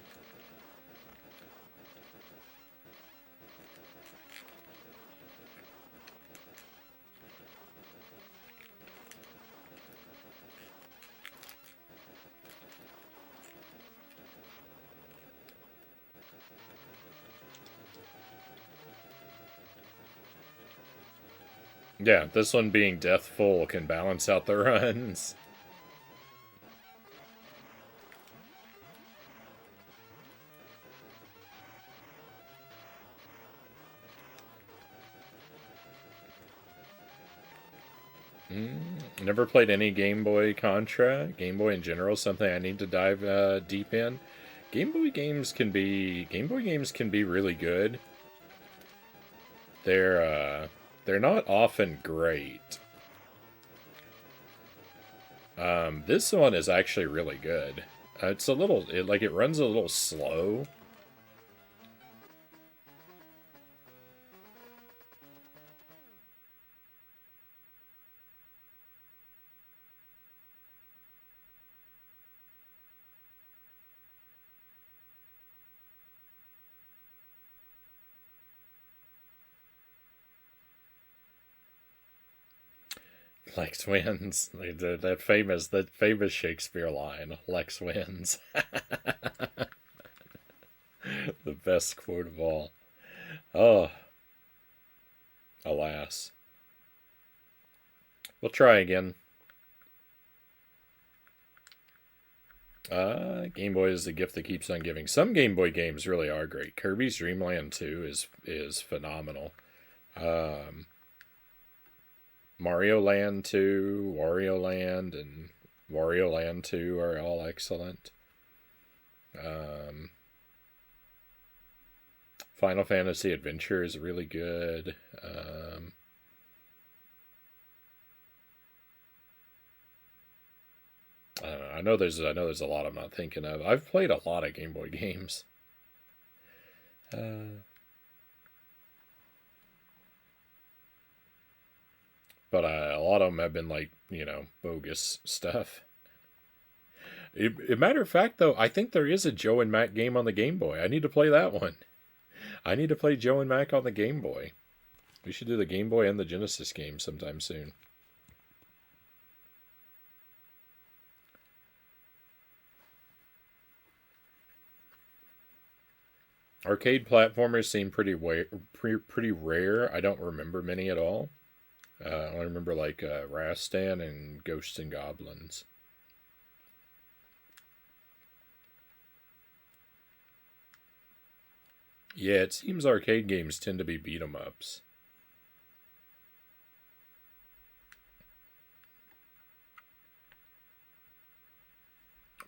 Yeah, this one being death full can balance out the runs. Never played any Game Boy Contra. Game Boy in general, something I need to dive deep in. Game Boy games can be really good. They're not often great. This one is actually really good. It runs a little slow, Lex wins. That famous Shakespeare line. Lex wins. The best quote of all. Oh, alas. We'll try again. Game Boy is the gift that keeps on giving. Some Game Boy games really are great. Kirby's Dream Land 2 is phenomenal. Mario Land 2, Wario Land, and Wario Land 2 are all excellent. Final Fantasy Adventure is really good. I don't know. I know there's a lot I'm not thinking of. I've played a lot of Game Boy games. But a lot of them have been like, bogus stuff. A matter of fact, though, I think there is a Joe and Mac game on the Game Boy. I need to play that one. I need to play Joe and Mac on the Game Boy. We should do the Game Boy and the Genesis game sometime soon. Arcade platformers seem pretty rare. I don't remember many at all. I remember like Rastan and Ghosts and Goblins. Yeah, it seems arcade games tend to be beat 'em ups.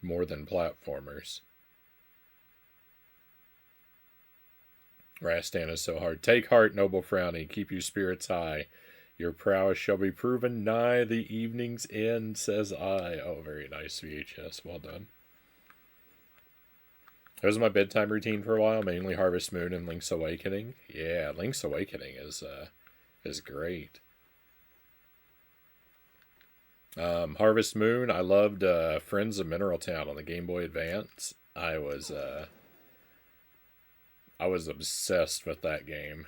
More than platformers. Rastan is so hard. Take heart, noble Frownie. Keep your spirits high. Your prowess shall be proven nigh the evening's end, says I. Oh, very nice VHS. Well done. That was my bedtime routine for a while, mainly Harvest Moon and Link's Awakening. Yeah, Link's Awakening is great. Harvest Moon, I loved Friends of Mineral Town on the Game Boy Advance. I was obsessed with that game.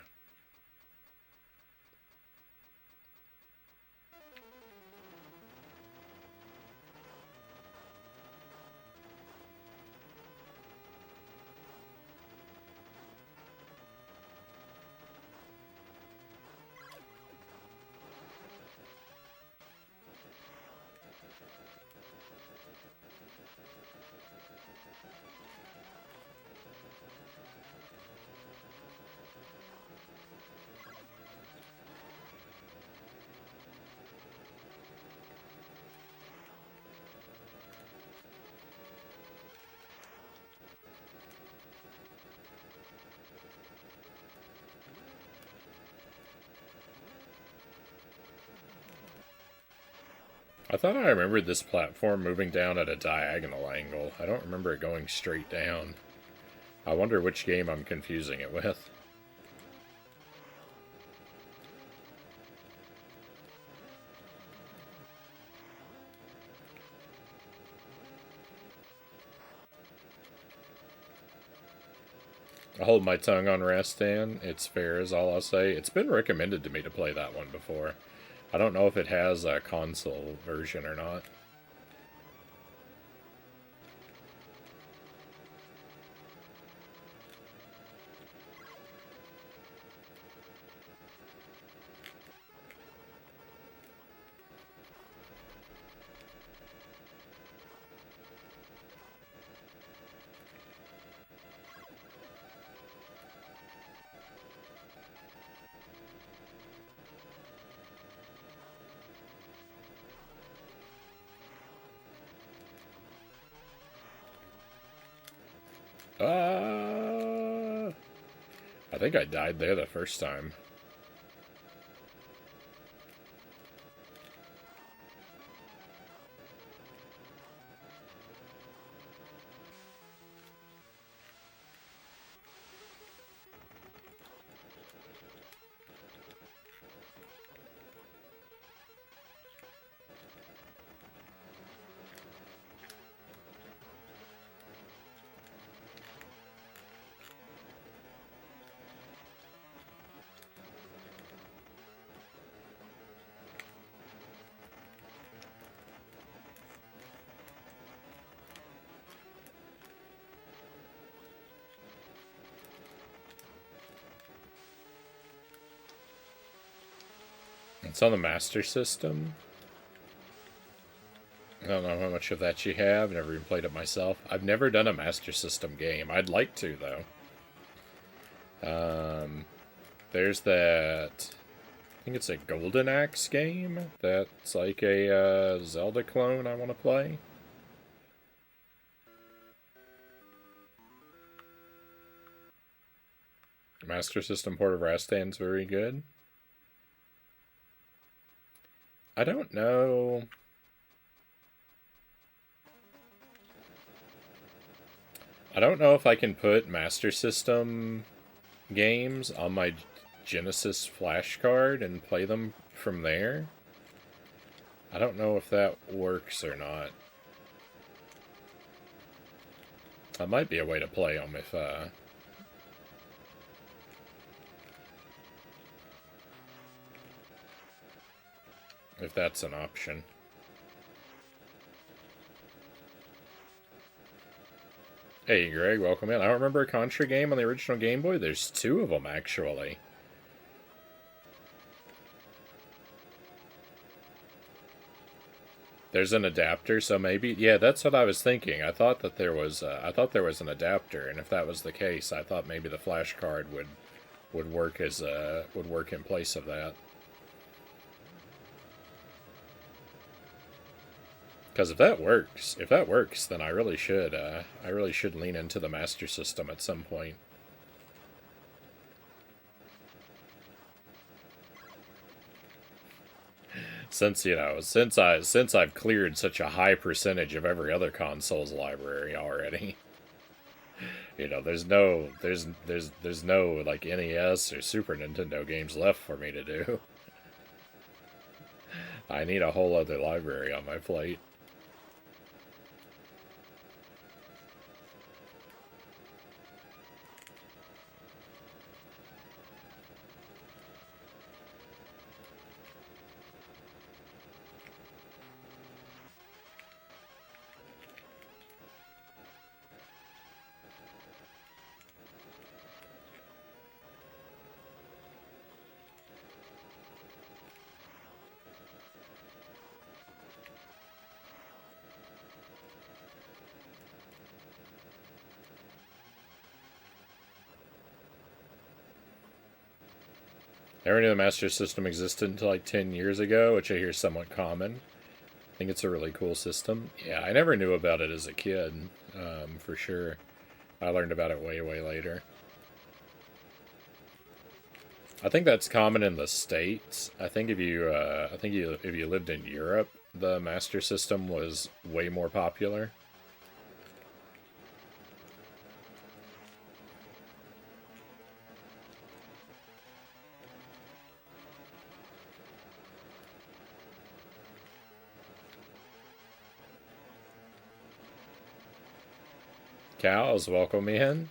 I thought I remembered this platform moving down at a diagonal angle. I don't remember it going straight down. I wonder which game I'm confusing it with. I'll hold my tongue on Rastan. It's fair is all I'll say. It's been recommended to me to play that one before. I don't know if it has a console version or not. I think I died there the first time. It's on the Master System. I don't know how much of that you have. Never even played it myself. I've never done a Master System game. I'd like to, though. There's that... I think it's a Golden Axe game. That's like a Zelda clone I want to play. Master System port of Rastan's very good. I don't know... I don't know if I can put Master System games on my Genesis flash card and play them from there. I don't know if that works or not. That might be a way to play them if that's an option. Hey, Greg, welcome in. I don't remember a Contra game on the original Game Boy. There's 2 of them, actually. There's an adapter, so maybe... Yeah, that's what I was thinking. I thought that there was an adapter, and if that was the case, I thought maybe the flash card would work in place of that. Because if that works, then I really should lean into the Master System at some point. Since I've cleared such a high percentage of every other console's library already. There's no like NES or Super Nintendo games left for me to do. I need a whole other library on my plate. Never knew the Master System existed until like 10 years ago, which I hear is somewhat common. I think it's a really cool system. Yeah, I never knew about it as a kid, for sure. I learned about it way, way later. I think that's common in the States. I think if you lived in Europe, the Master System was way more popular. Cows, welcome in.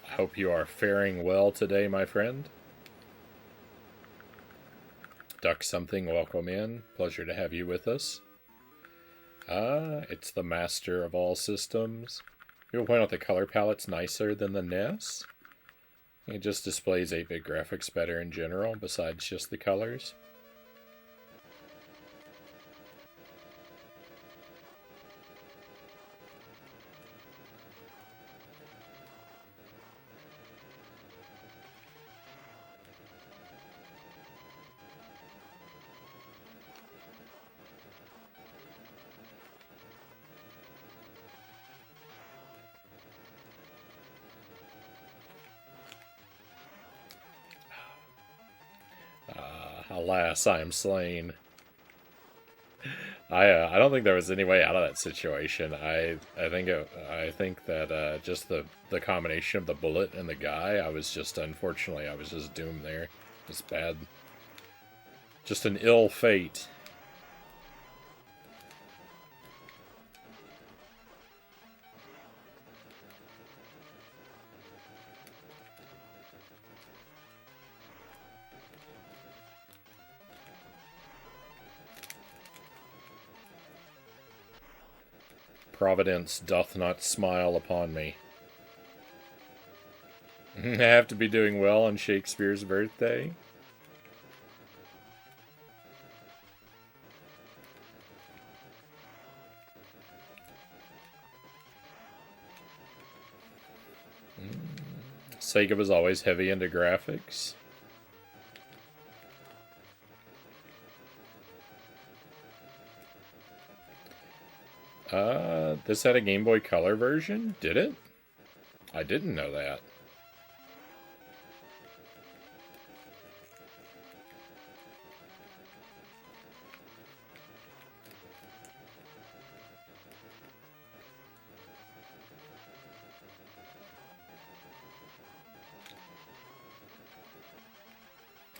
I hope you are faring well today, my friend. Duck something, welcome in. Pleasure to have you with us. It's the master of all systems. People point out the color palette's nicer than the NES. It just displays 8-bit graphics better in general, besides just the colors. Alas, I am slain. I don't think there was any way out of that situation. I think that just the combination of the bullet and the guy, unfortunately I was just doomed there. It's bad. Just an ill fate. Providence doth not smile upon me. I have to be doing well on Shakespeare's birthday. Sega was always heavy into graphics. This had a Game Boy Color version? Did it? I didn't know that.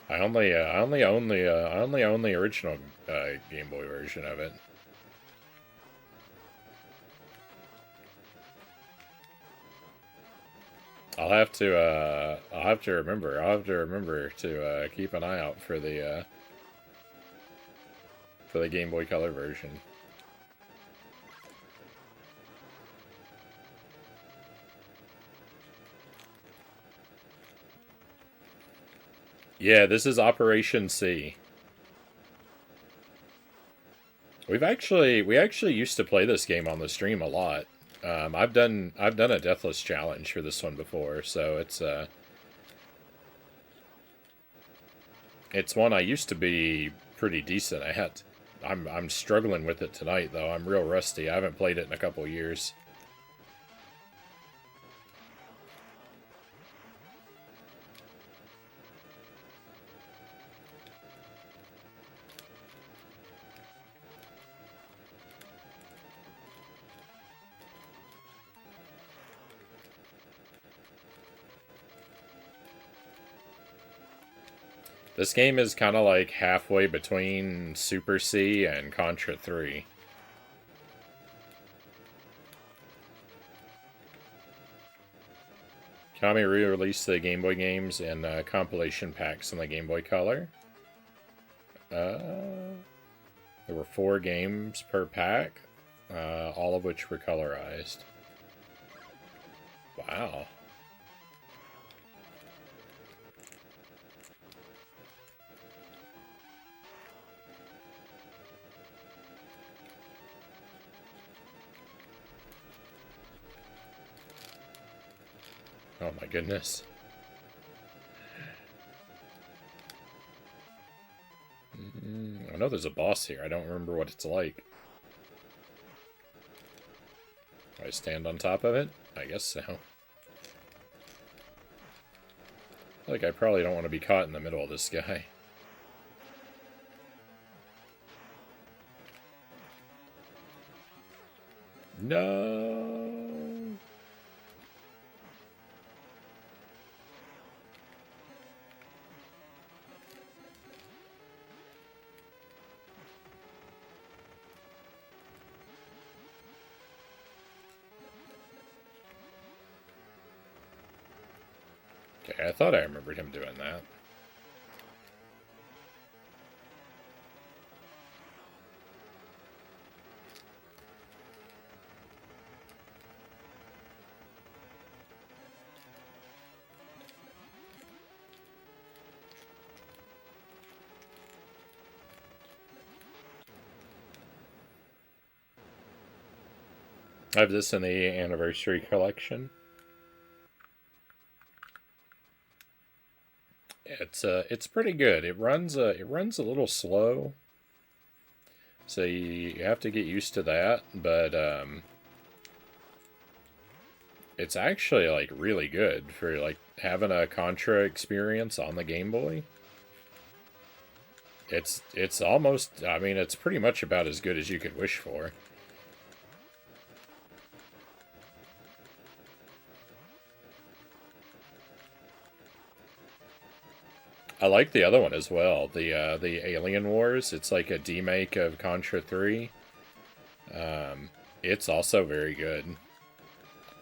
I only own the original Game Boy version of it. I'll have to remember to keep an eye out for the Game Boy Color version. Yeah, this is Operation C. We actually used to play this game on the stream a lot. I've done a Deathless challenge for this one before, so it's one I used to be pretty decent at. I'm struggling with it tonight though. I'm real rusty. I haven't played it in a couple years. This game is kind of like halfway between Super C and Contra 3. Konami re-released the Game Boy games in compilation packs on the Game Boy Color. There were 4 games per pack, all of which were colorized. Wow. Oh my goodness. I know there's a boss here. I don't remember what it's like. Do I stand on top of it? I guess so. I feel like I probably don't want to be caught in the middle of this guy. No! Okay, I thought I remembered him doing that. I have this in the anniversary collection. It's pretty good. It runs a little slow, so you have to get used to that. But it's actually like really good for like having a Contra experience on the Game Boy. It's almost, I mean, it's pretty much about as good as you could wish for. I like the other one as well, the Alien Wars. It's like a demake of Contra 3. It's also very good.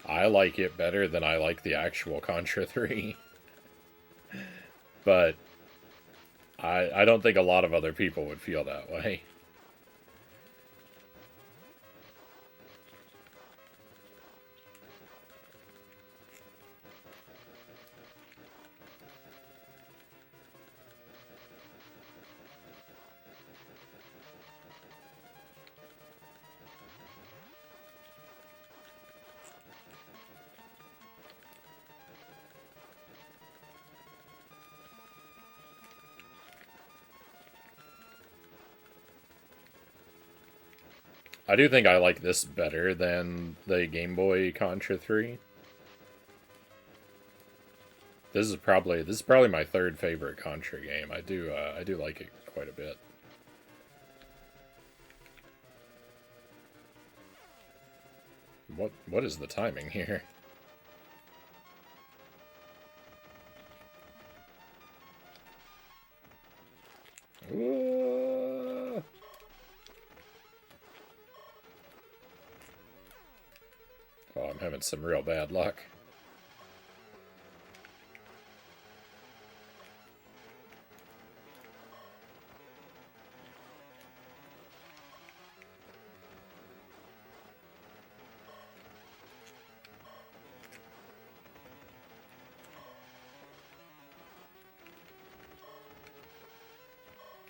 I like it better than I like the actual Contra 3. But I don't think a lot of other people would feel that way. I do think I like this better than the Game Boy Contra 3. This is probably my third favorite Contra game. I do like it quite a bit. What is the timing here? Ooh. Oh, I'm having some real bad luck.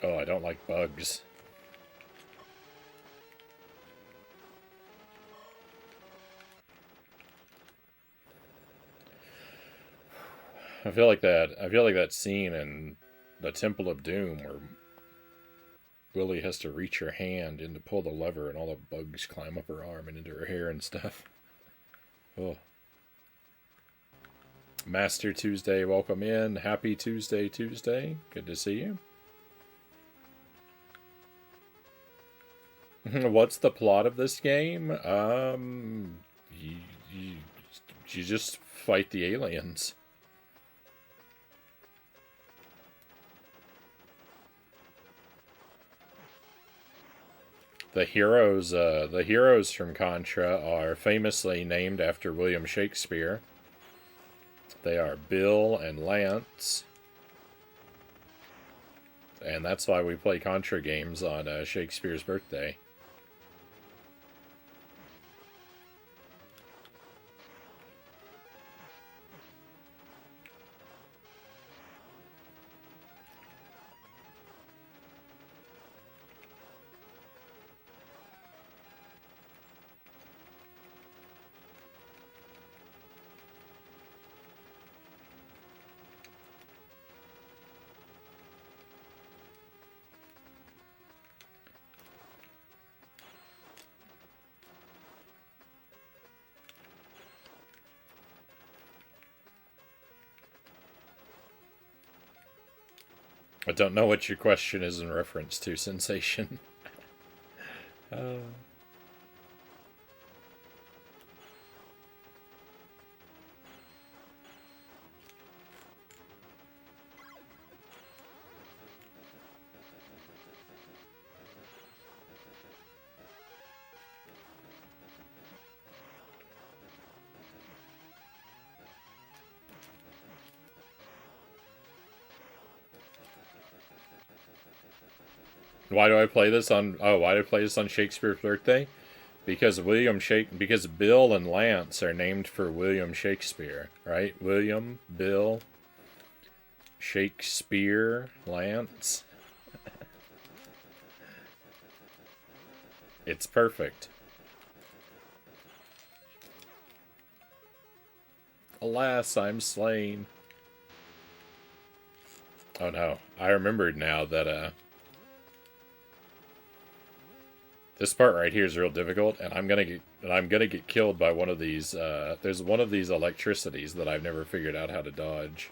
Oh, I don't like bugs. I feel like that scene in the Temple of Doom where Willie has to reach her hand in to pull the lever and all the bugs climb up her arm and into her hair and stuff. Oh. Master Tuesday, welcome in. Happy Tuesday. Good to see you. What's the plot of this game? You just fight the aliens. The heroes from Contra are famously named after William Shakespeare. They are Bill and Lance. And that's why we play Contra games on Shakespeare's birthday. I don't know what your question is in reference to, Sensation. Why do I play this on? Oh, why do I play this on Shakespeare's birthday? Because because Bill and Lance are named for William Shakespeare, right? William, Bill, Shakespeare, Lance. It's perfect. Alas, I'm slain. Oh no, I remembered now that this part right here is real difficult, and I'm gonna get killed by one of these. There's one of these electricities that I've never figured out how to dodge.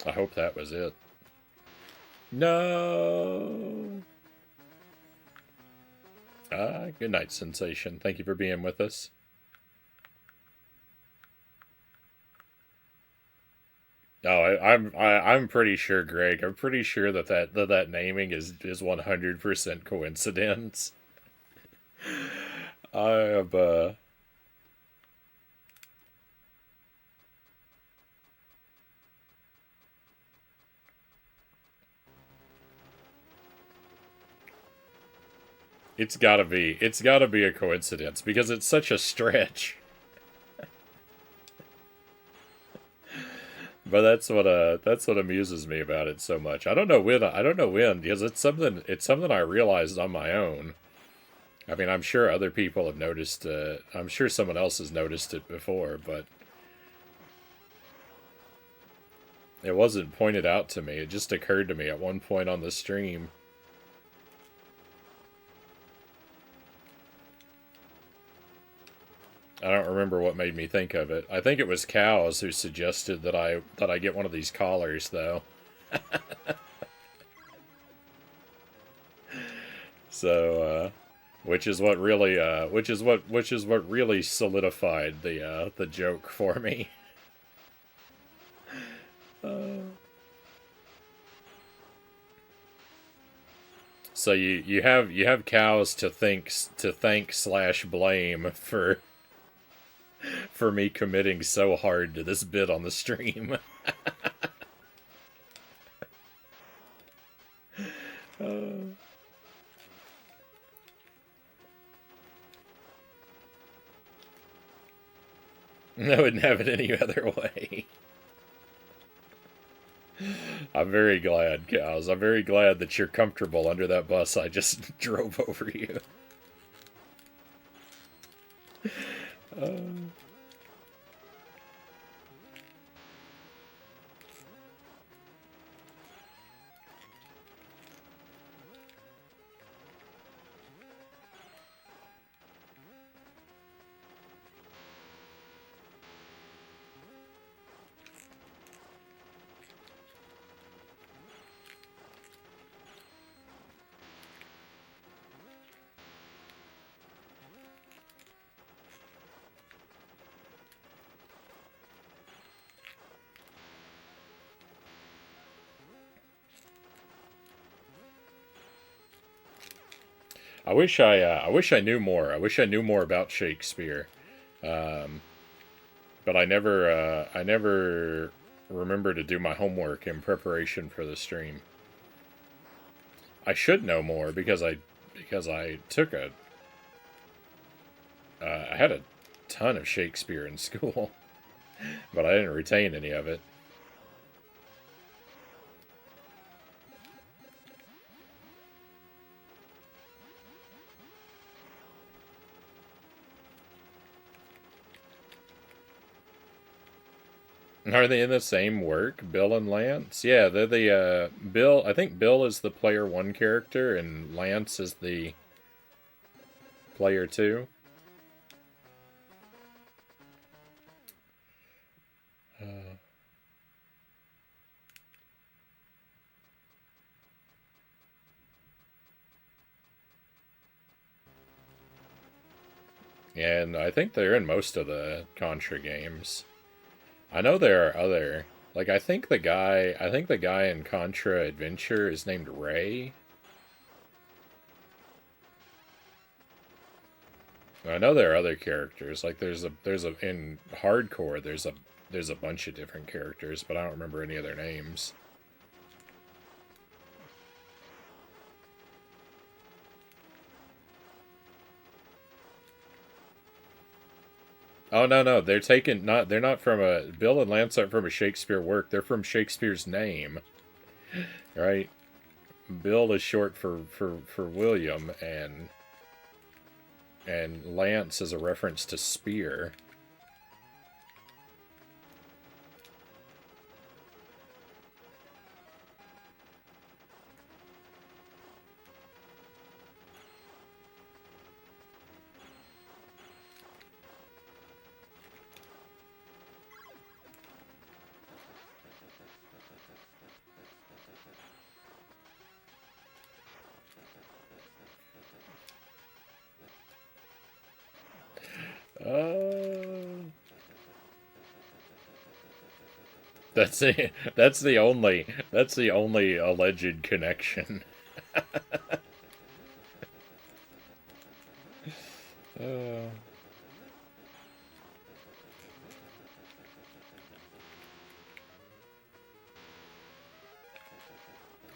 I hope that was it. No. Good night, Sensation. Thank you for being with us. Oh, I'm pretty sure, Greg. I'm pretty sure that naming is 100% coincidence. I have It's gotta be a coincidence because it's such a stretch. But that's what amuses me about it so much. I don't know when because it's something I realized on my own. I mean, I'm sure other people have noticed. I'm sure someone else has noticed it before, but it wasn't pointed out to me. It just occurred to me at one point on the stream. I don't remember what made me think of it. I think it was Cows who suggested that I get one of these collars, though. So, which is what really solidified the joke for me. So you have Cows to thank slash blame for me committing so hard to this bit on the stream. I wouldn't have it any other way. I'm very glad, Cows. I'm very glad that you're comfortable under that bus I just drove over you. I wish I knew more. I wish I knew more about Shakespeare, but I never remember to do my homework in preparation for the stream. I should know more because I took I had a ton of Shakespeare in school, but I didn't retain any of it. Are they in the same work, Bill and Lance? Yeah, they're the Bill. I think Bill is the player one character, and Lance is the player two. And I think they're in most of the Contra games. I know there are other. Like I think the guy in Contra Adventure is named Ray. I know there are other characters. Like there's a in hardcore there's a bunch of different characters, but I don't remember any of their names. Oh no, they're not from a Bill and Lance aren't from a Shakespeare work. They're from Shakespeare's name. Right? Bill is short for William, and Lance is a reference to spear. That's the only alleged connection.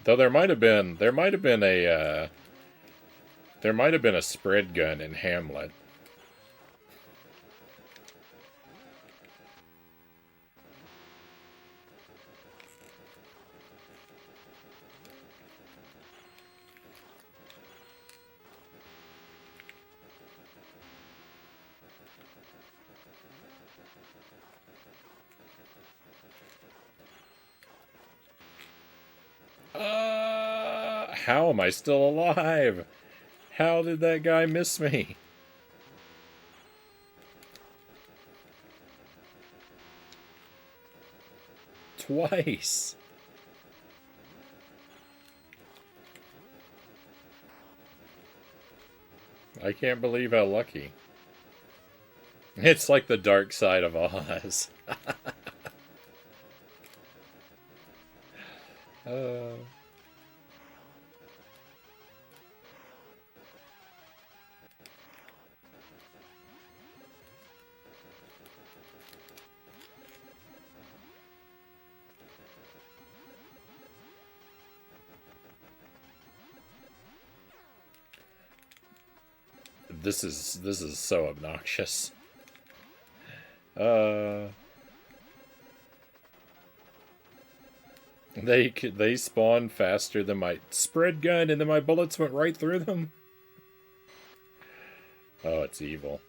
Though there might have been a spread gun in Hamlet. How am I still alive? How did that guy miss me? Twice. I can't believe how lucky. It's like the dark side of Oz. uh... This is so obnoxious. They spawn faster than my spread gun, and then my bullets went right through them. Oh, it's evil.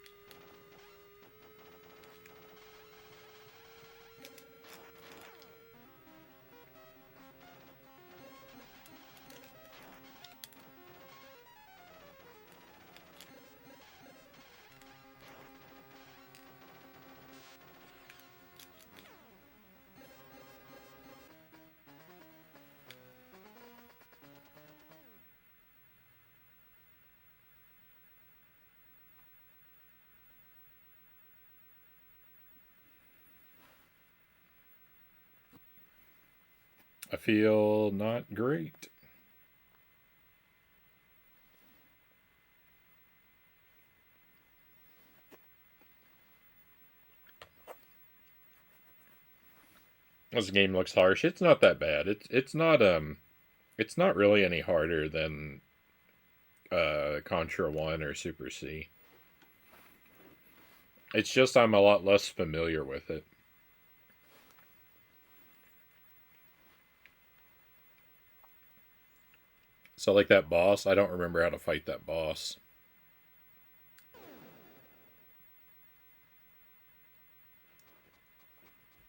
I feel not great. This game looks harsh. It's not that bad. It's not really any harder than Contra 1 or Super C. It's just I'm a lot less familiar with it. So like that boss, I don't remember how to fight that boss.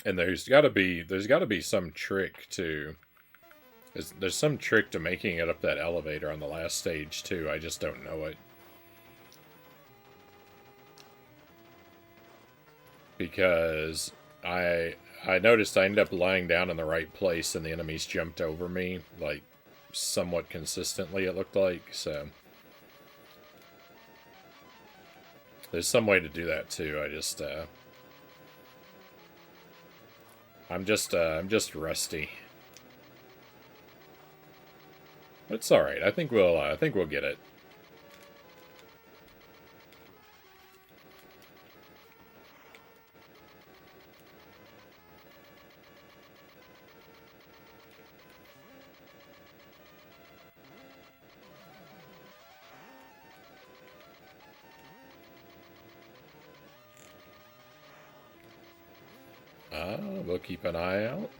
And there's got to be some trick to there's some trick to making it up that elevator on the last stage too. I just don't know it. Because I noticed I ended up lying down in the right place and the enemies jumped over me like somewhat consistently, it looked like. So there's some way to do that too. I'm just rusty. It's all right. I think we'll get it. We'll keep an eye out.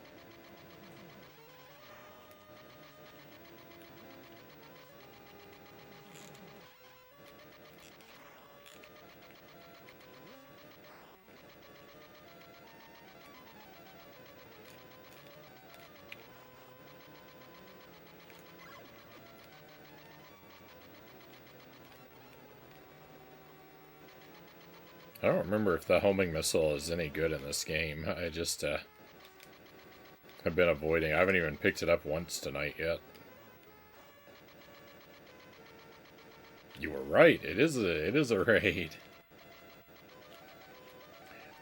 I don't remember if the homing missile is any good in this game. I just have been avoiding. I haven't even picked it up once tonight yet. You were right. It is a raid.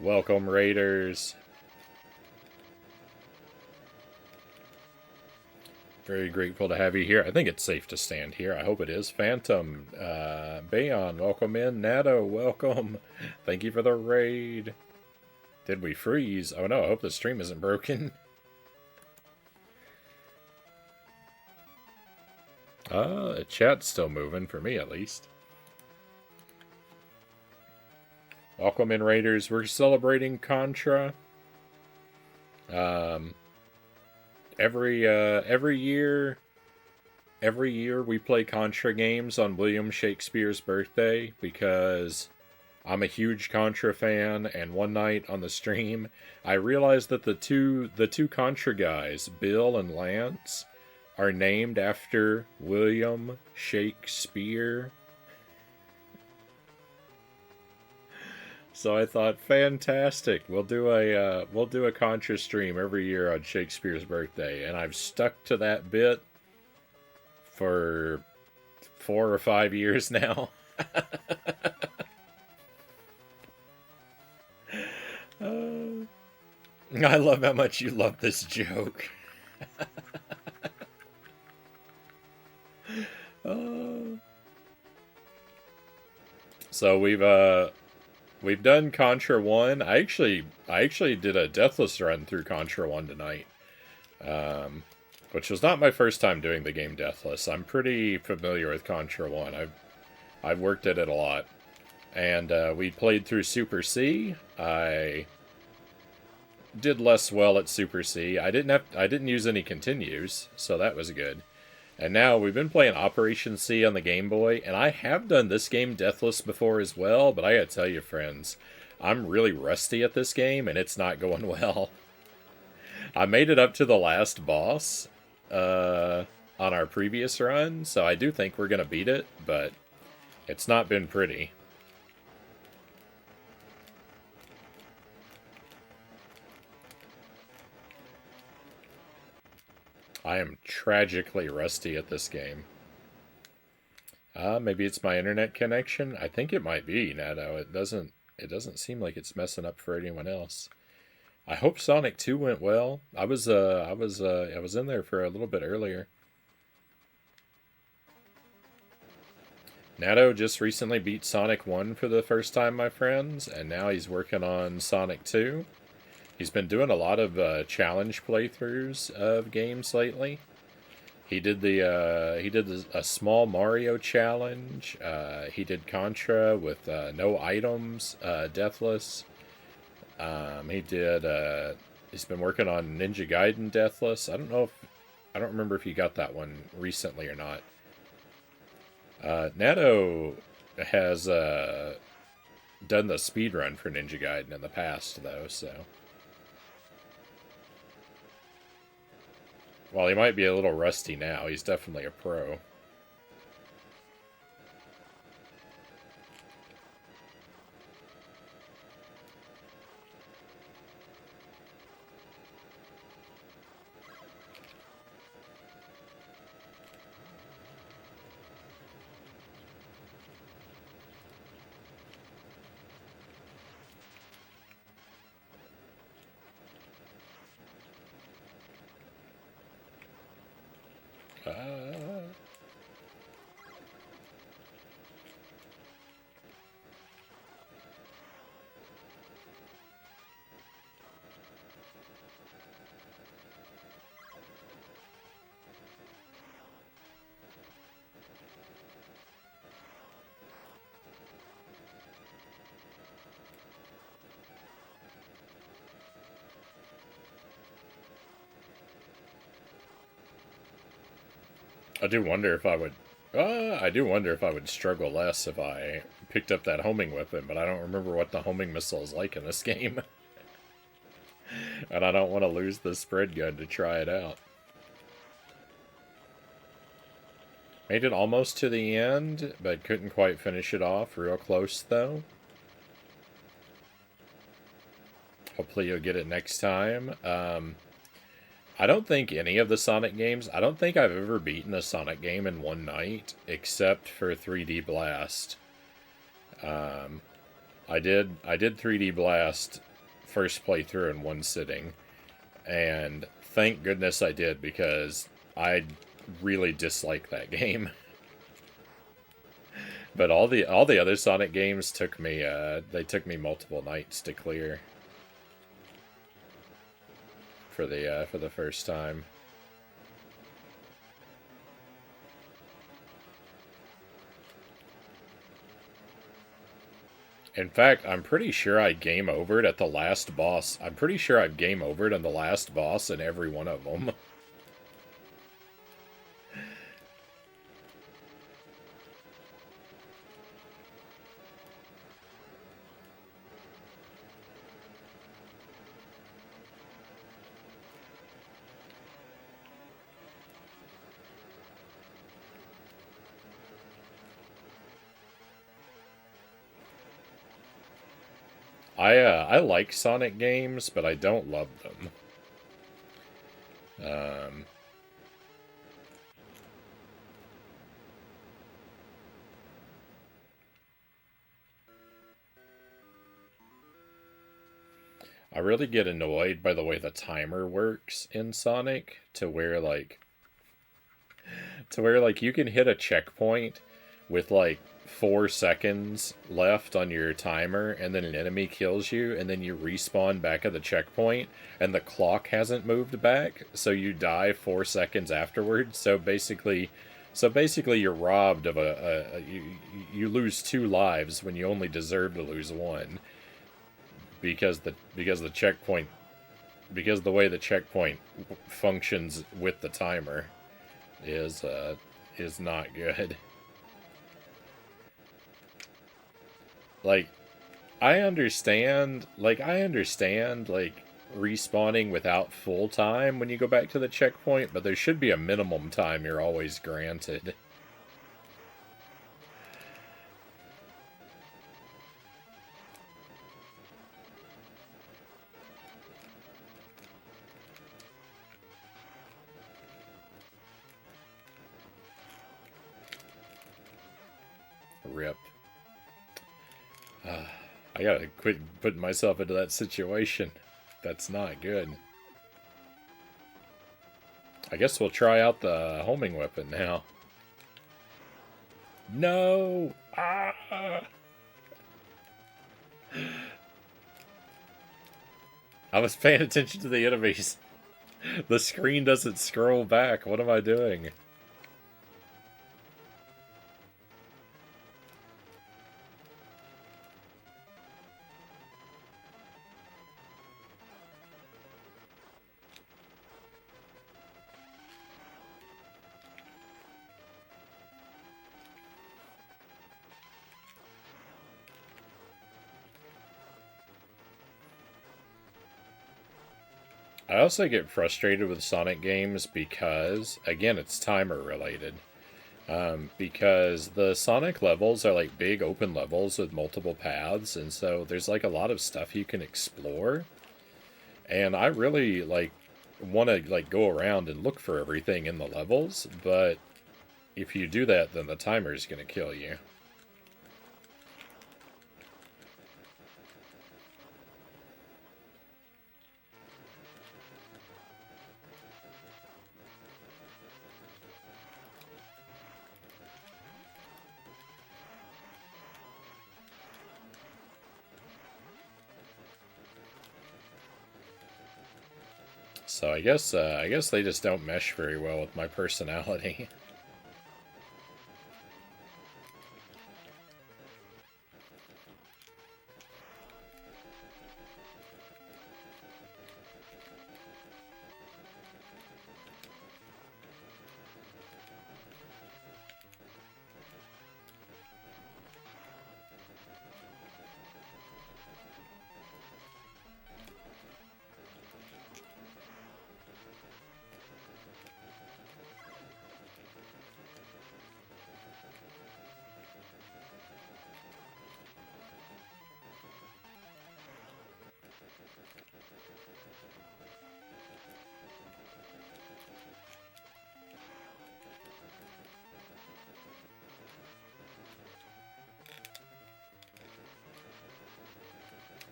Welcome, raiders. Very grateful to have you here. I think it's safe to stand here. I hope it is. Phantom, Bayon, welcome in. Natto, welcome. Thank you for the raid. Did we freeze? Oh no, I hope the stream isn't broken. The chat's still moving, for me at least. Welcome in, raiders. We're celebrating Contra. Every year we play Contra games on William Shakespeare's birthday because I'm a huge Contra fan, and one night on the stream I realized that the two Contra guys, Bill and Lance, are named after William Shakespeare. So I thought, fantastic. We'll do a Contra stream every year on Shakespeare's birthday, and I've stuck to that bit for 4 or 5 years now. I love how much you love this joke. So we've done Contra 1. I actually did a deathless run through Contra 1 tonight. Which was not my first time doing the game deathless. I'm pretty familiar with Contra 1. I've worked at it a lot. And we played through Super C. I did less well at Super C. I didn't use any continues, so that was good. And now we've been playing Operation C on the Game Boy, and I have done this game deathless before as well, but I gotta tell you, friends, I'm really rusty at this game, and it's not going well. I made it up to the last boss on our previous run, so I do think we're gonna beat it, but it's not been pretty. I am tragically rusty at this game. Maybe it's my internet connection. I think it might be, Nato. It doesn't seem like it's messing up for anyone else. I hope Sonic 2 went well. I was in there for a little bit earlier. Nato just recently beat Sonic 1 for the first time, my friends, and now he's working on Sonic 2. He's been doing a lot of challenge playthroughs of games lately. He did a small Mario challenge. He did Contra with no items, deathless. He's been working on Ninja Gaiden deathless. I don't remember if he got that one recently or not. Nato has done the speedrun for Ninja Gaiden in the past, though, so. While he might be a little rusty now, he's definitely a pro. I do wonder if I would struggle less if I picked up that homing weapon, but I don't remember what the homing missile is like in this game. And I don't want to lose the spread gun to try it out. Made it almost to the end, but couldn't quite finish it off. Real close, though. Hopefully you'll get it next time. I don't think any of the Sonic games, I don't think I've ever beaten a Sonic game in one night, except for 3D Blast. I did 3D Blast first playthrough in one sitting, and thank goodness I did, because I really dislike that game. But all the other Sonic games took me multiple nights to clear. For the first time. In fact, I'm pretty sure I game overed at the last boss. I'm pretty sure I've game overed on the last boss in every one of them. I like Sonic games, but I don't love them. I really get annoyed by the way the timer works in Sonic to where you can hit a checkpoint with like 4 seconds left on your timer, and then an enemy kills you, and then you respawn back at the checkpoint, and the clock hasn't moved back, so you die 4 seconds afterwards. So basically, you're robbed of you lose 2 lives when you only deserve to lose one, because the checkpoint because the way the checkpoint functions with the timer is not good. Like, I understand respawning without full time when you go back to the checkpoint, but there should be a minimum time you're always granted. Rip. I gotta quit putting myself into that situation. That's not good. I guess we'll try out the homing weapon now. No! Ah! I was paying attention to the enemies. The screen doesn't scroll back. What am I doing? I also get frustrated with Sonic games because, again, it's timer related. Because the Sonic levels are like big open levels with multiple paths, and so there's like a lot of stuff you can explore. And I really want to go around and look for everything in the levels, but if you do that, then the timer is going to kill you. So I guess they just don't mesh very well with my personality.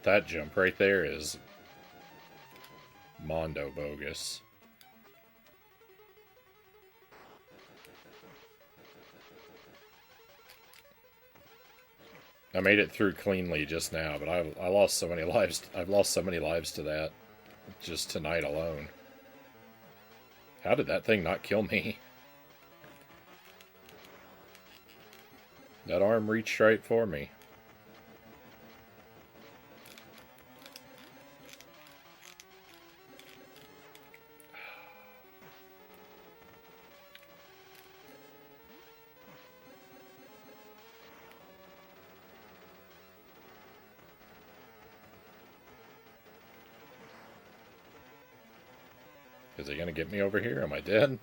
That jump right there is Mondo bogus. I made it through cleanly just now, but I lost so many lives. I've lost so many lives to that just tonight alone. How did that thing not kill me? That arm reached right for me. Is he gonna get me over here? Am I dead?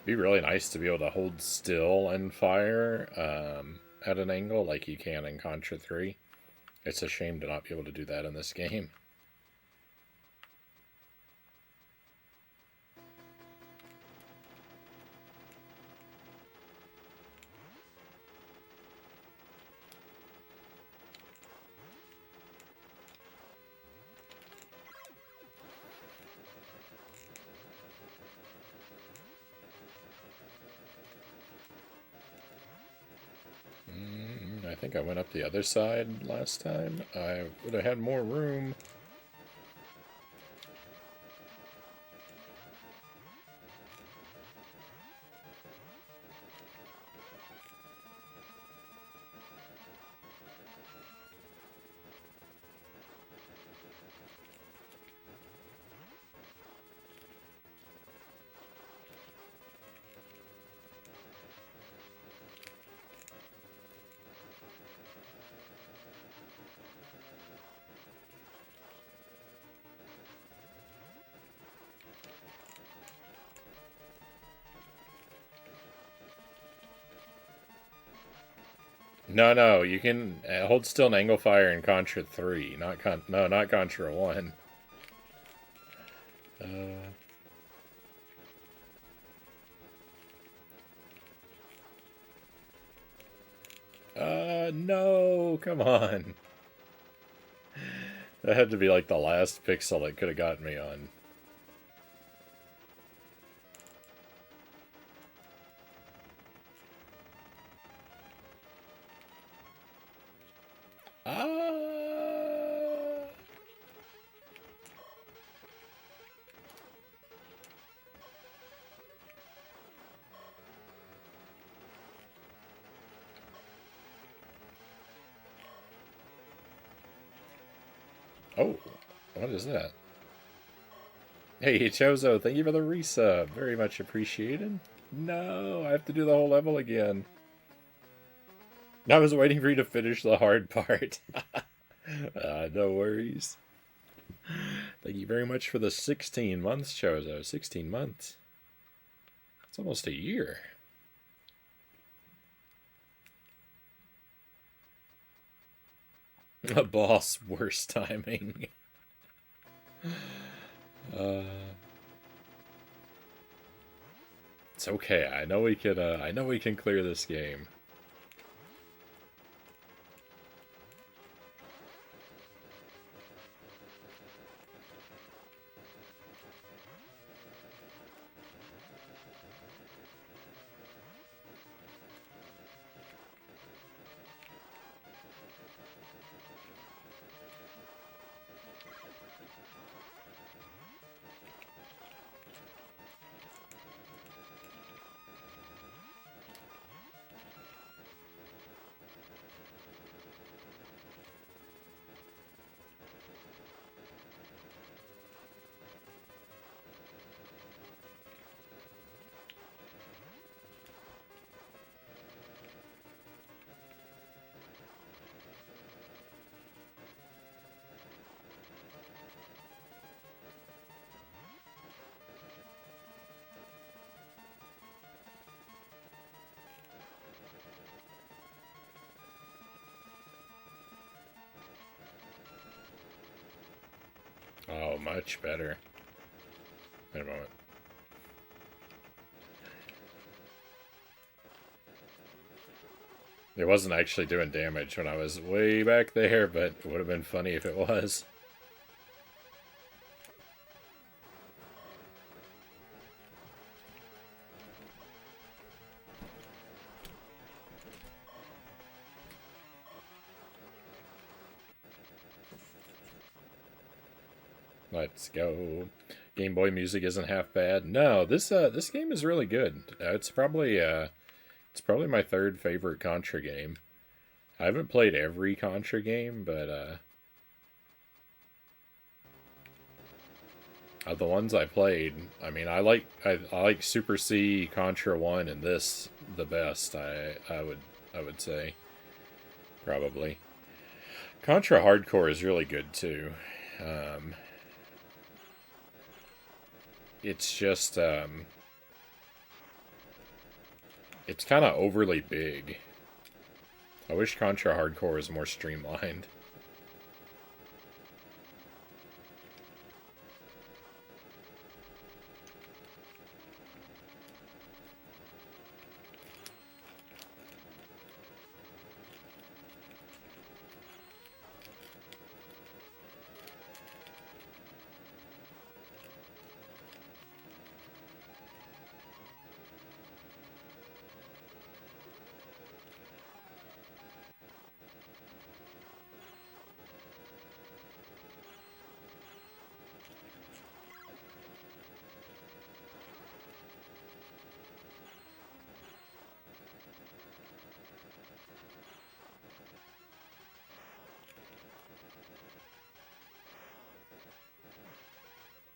Be really nice to be able to hold still and fire at an angle like you can in Contra 3. It's a shame to not be able to do that in this game. I think I went up the other side last time. I would have had more room. No, you can hold still and angle fire in Contra 3, not Contra 1. No, come on. That had to be like the last pixel that could have gotten me on. Oh, what is that? Hey, Chozo, thank you for the resub. Very much appreciated. No, I have to do the whole level again. I was waiting for you to finish the hard part. No worries. Thank you very much for the 16 months, Chozo. 16 months. It's almost a year. A boss, worst timing. It's okay. I know we can. I know we can clear this game. Oh, much better. Wait a moment. It wasn't actually doing damage when I was way back there, but it would have been funny if it was. Let's go. Game Boy music isn't half bad. No, this game is really good. It's probably my third favorite Contra game. I haven't played every Contra game, but of the ones I played, I mean, I like Super C, Contra 1, and this the best. I would say probably. Contra Hardcore is really good too. It's just It's kind of overly big. I wish Contra Hardcore was more streamlined.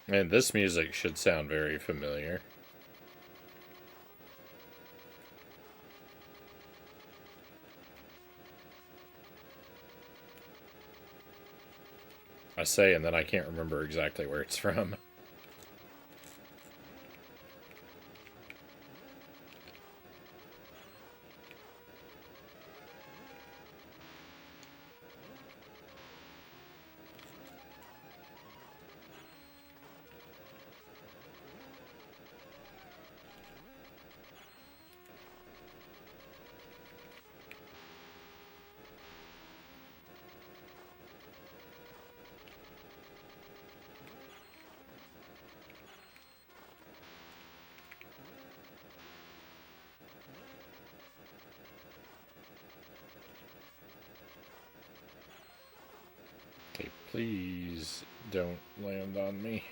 And this music should sound very familiar. I say, and then I can't remember exactly where it's from. Okay, please don't land on me.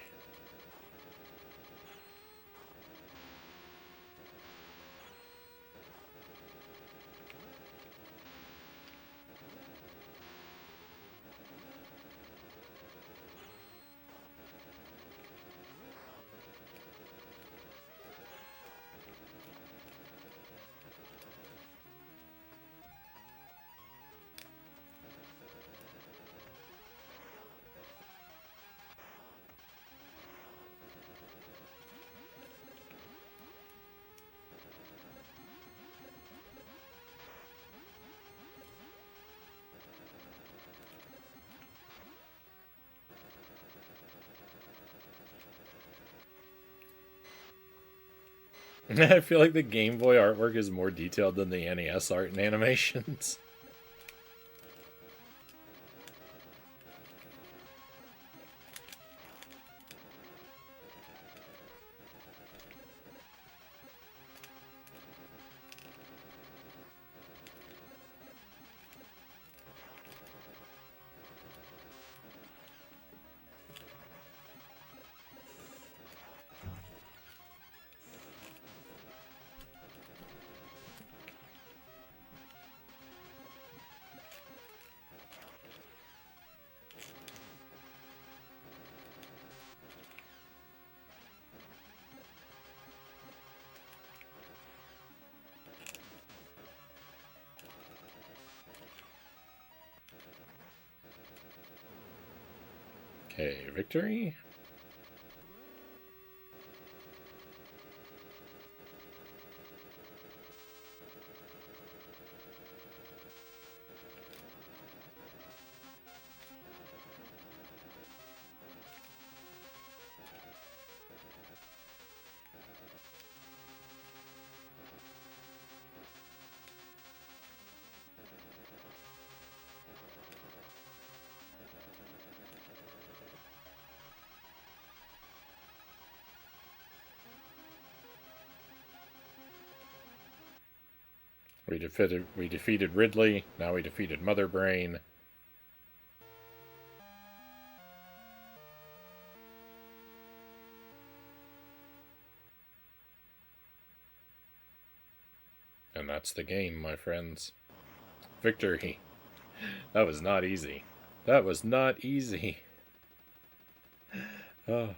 I feel like the Game Boy artwork is more detailed than the NES art and animations. Okay, victory? We defeated Ridley. Now we defeated Mother Brain. And that's the game, my friends. Victory. That was not easy. That was not easy. Oh.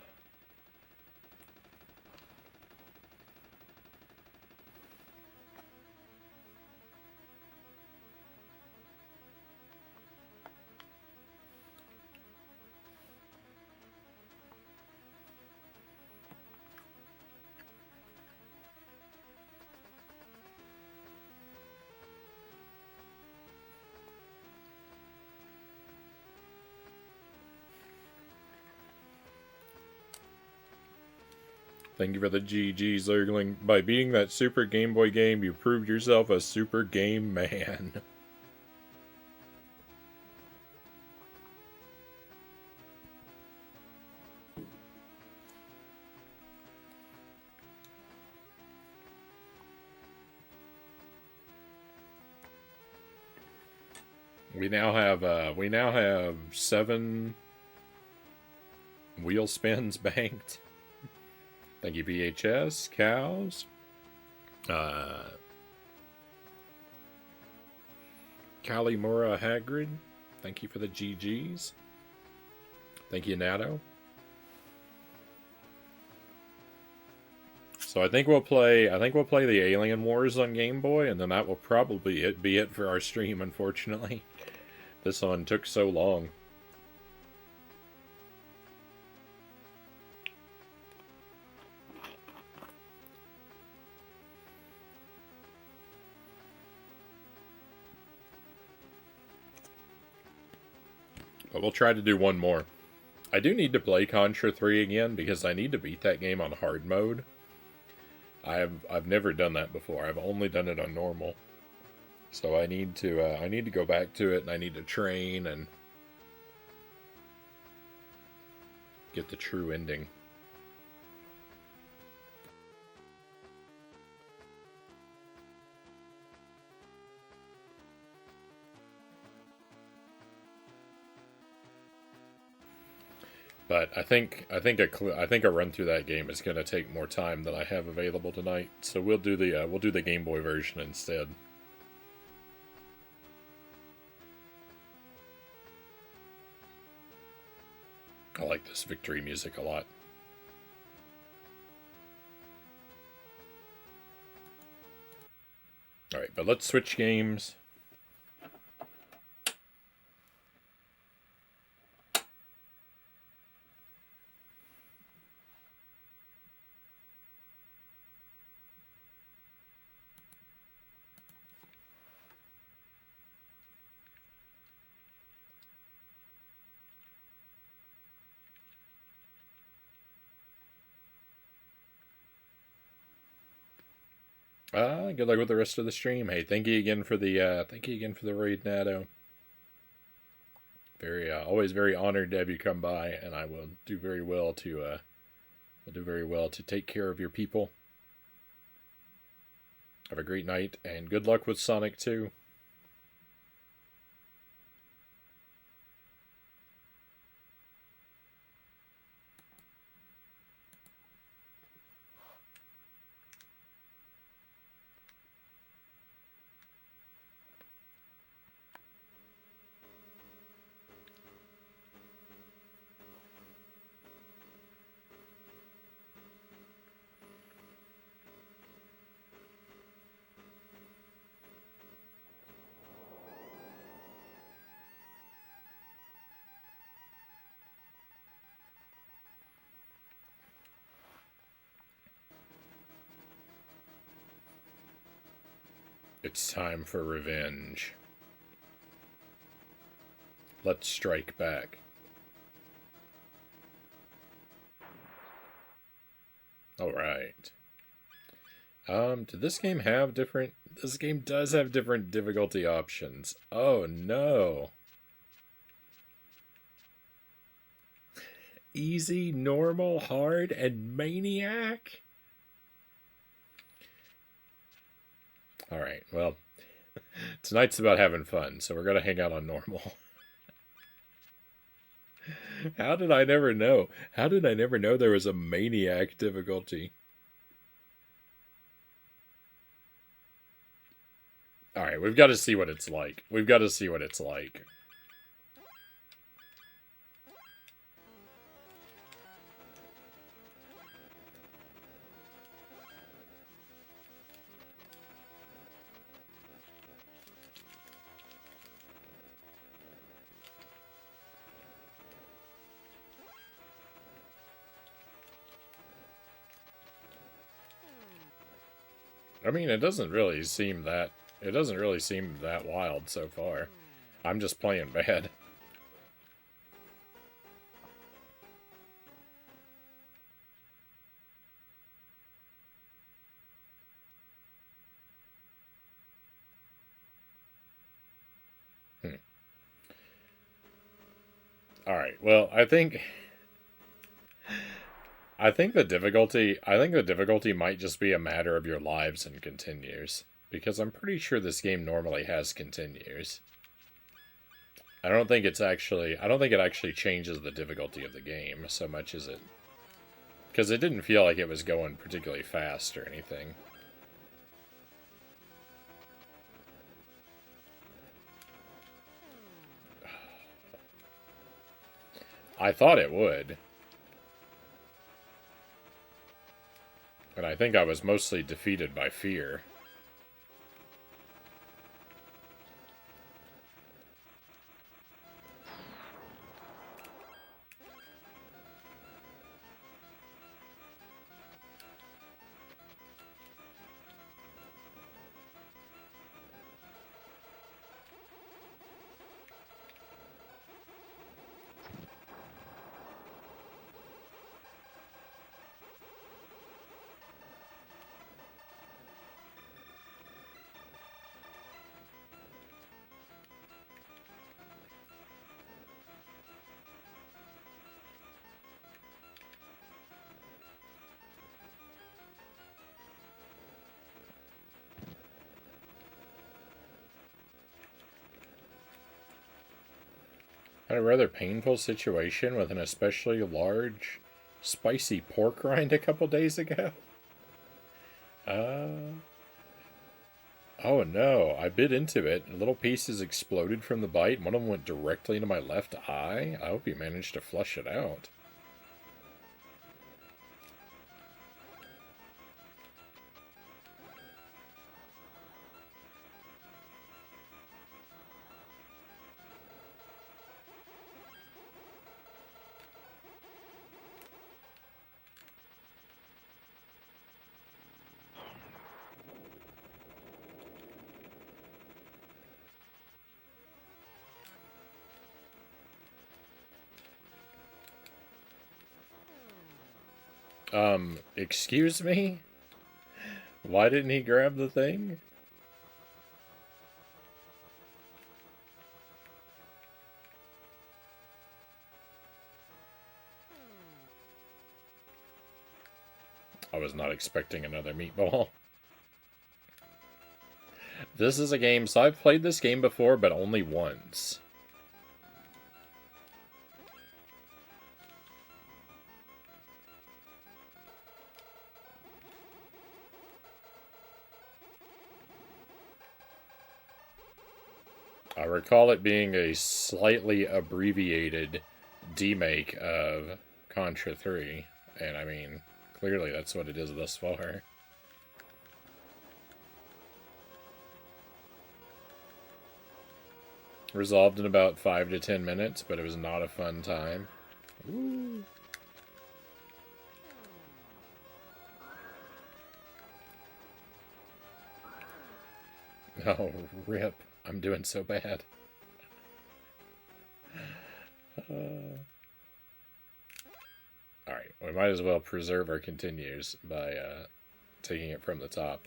Thank you for the GG, Zergling. By beating that Super Game Boy game, you proved yourself a super game man. We now have 7 wheel spins banked. Thank you, BHS, cows. Kalimura Hagrid, thank you for the GGs. Thank you, Nato. So I think we'll play the Alien Wars on Game Boy, and then that will probably be it for our stream, unfortunately. This one took so long. But we'll try to do one more. I do need to play Contra 3 again because I need to beat that game on hard mode. I've never done that before. I've only done it on normal. So I need to go back to it, and I need to train and get the true ending. But I think a run through that game is going to take more time than I have available tonight. So we'll do the Game Boy version instead. I like this victory music a lot. All right, but let's switch games. Good luck with the rest of the stream. Hey, thank you again for the raid, Nato. Always very honored to have you come by, and I will do very well to take care of your people. Have a great night, and good luck with Sonic 2. It's time for revenge. Let's strike back. Alright. Did this game have different... This game does have different difficulty options. Oh, no. Easy, normal, hard, and maniac? Alright, well, tonight's about having fun, so we're going to hang out on normal. How did I never know? How did I never know there was a maniac difficulty? Alright, we've got to see what it's like. We've got to see what it's like. I mean, it doesn't really seem that wild so far. I'm just playing bad. Alright, well, I think the difficulty might just be a matter of your lives and continues. Because I'm pretty sure this game normally has continues. I don't think it actually changes the difficulty of the game so much as it... Because it didn't feel like it was going particularly fast or anything. I thought it would. And I think I was mostly defeated by fear. Had a rather painful situation with an especially large, spicy pork rind a couple days ago. Oh no, I bit into it, and little pieces exploded from the bite. One of them went directly into my left eye. I hope you managed to flush it out. Excuse me? Why didn't he grab the thing? I was not expecting another meatball. This is a game, so I've played this game before, but only once. I recall it being a slightly abbreviated demake of Contra 3, and I mean, clearly that's what it is thus far. Resolved in about 5 to 10 minutes, but it was not a fun time. Ooh. Oh, rip. I'm doing so bad. Alright, we might as well preserve our continues by taking it from the top.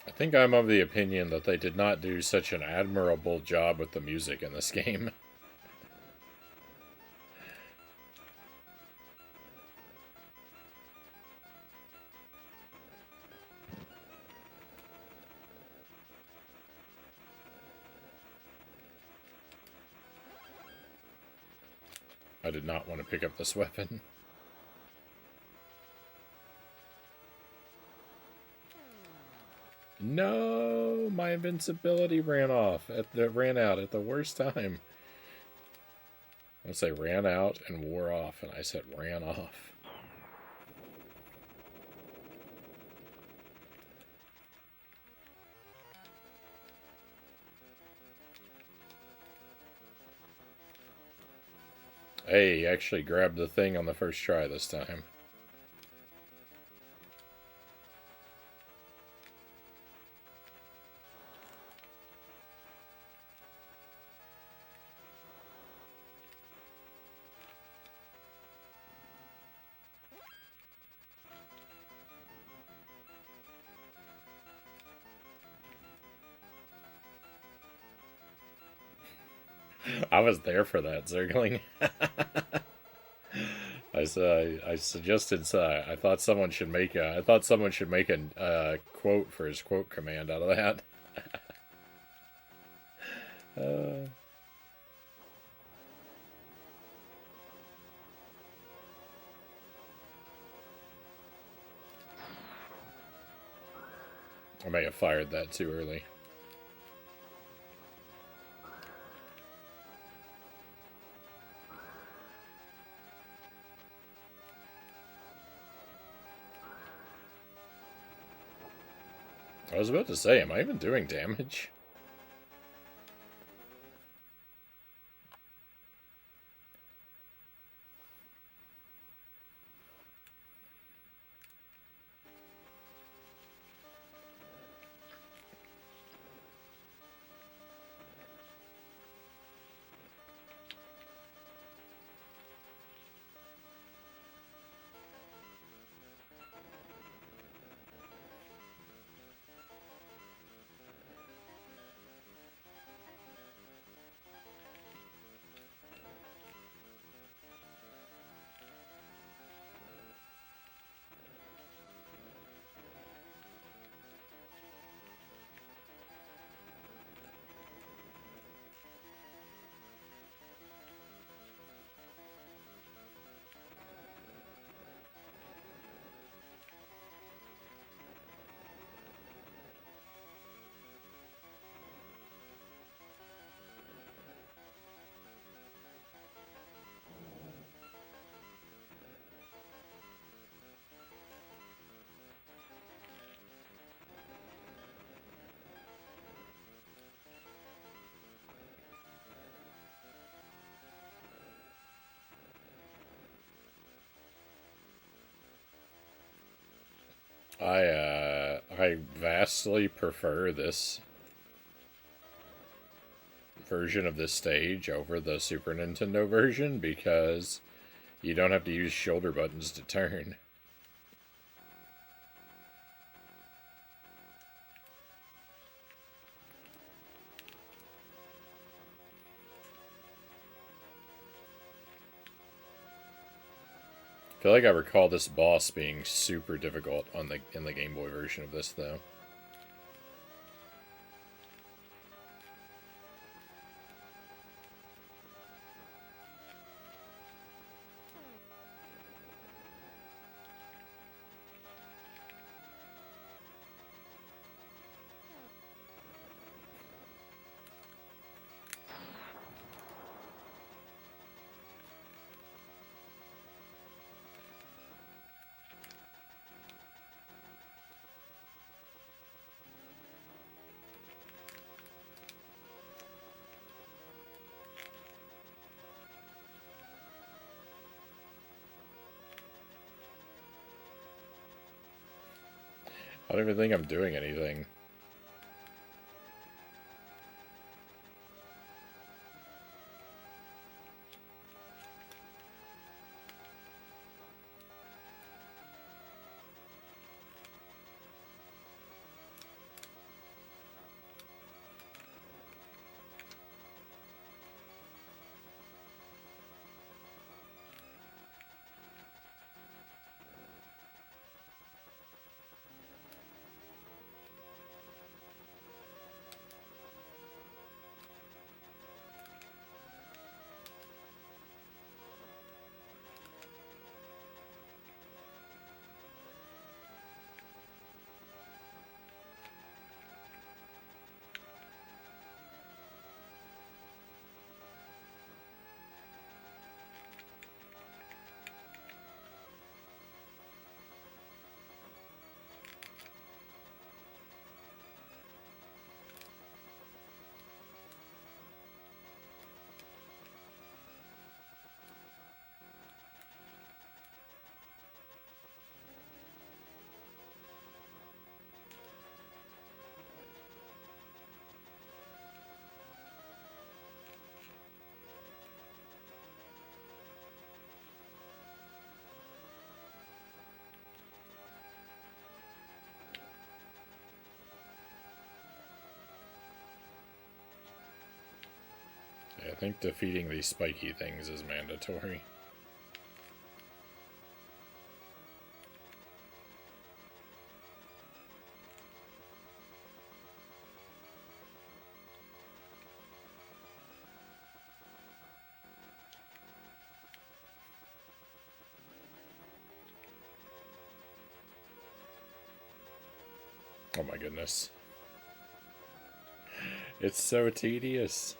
I think I'm of the opinion that they did not do such an admirable job with the music in this game. I did not want to pick up this weapon. No, my invincibility ran out at the worst time. I say ran out and wore off, and I said ran off. Hey, actually grabbed the thing on the first try this time. I was there for that, Zergling. I suggested. I thought someone should make a. I thought someone should make a quote for his quote command out of that. I may have fired that too early. I was about to say, am I even doing damage? I vastly prefer this version of this stage over the Super Nintendo version because you don't have to use shoulder buttons to turn. I feel like I recall this boss being super difficult in the Game Boy version of this though. I don't even think I'm doing anything. think defeating these spiky things is mandatory. Oh my goodness. It's so tedious.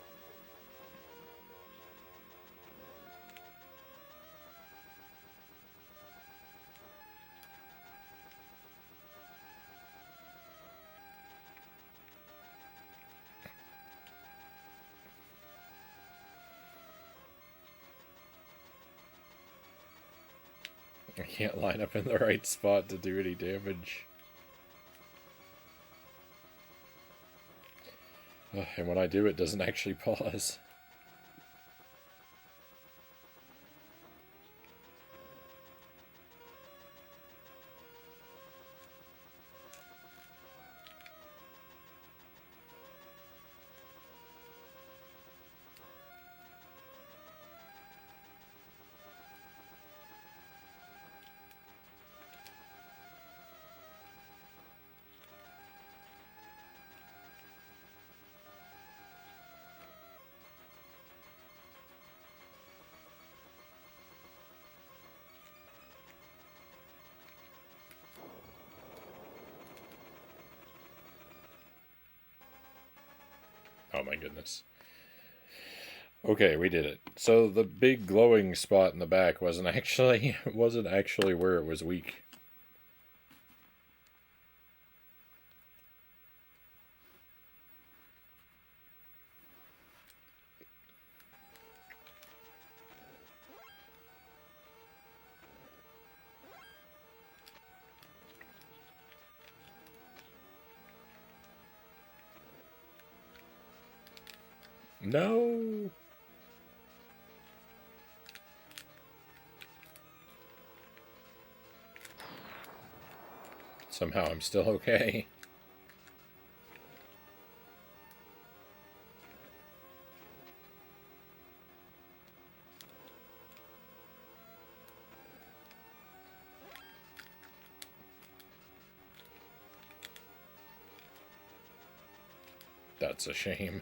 I can't line up in the right spot to do any damage. And when I do, it doesn't actually pause. Oh my goodness. Okay, we did it. So the big glowing spot in the back wasn't actually where it was weak. No. Somehow I'm still okay. That's a shame.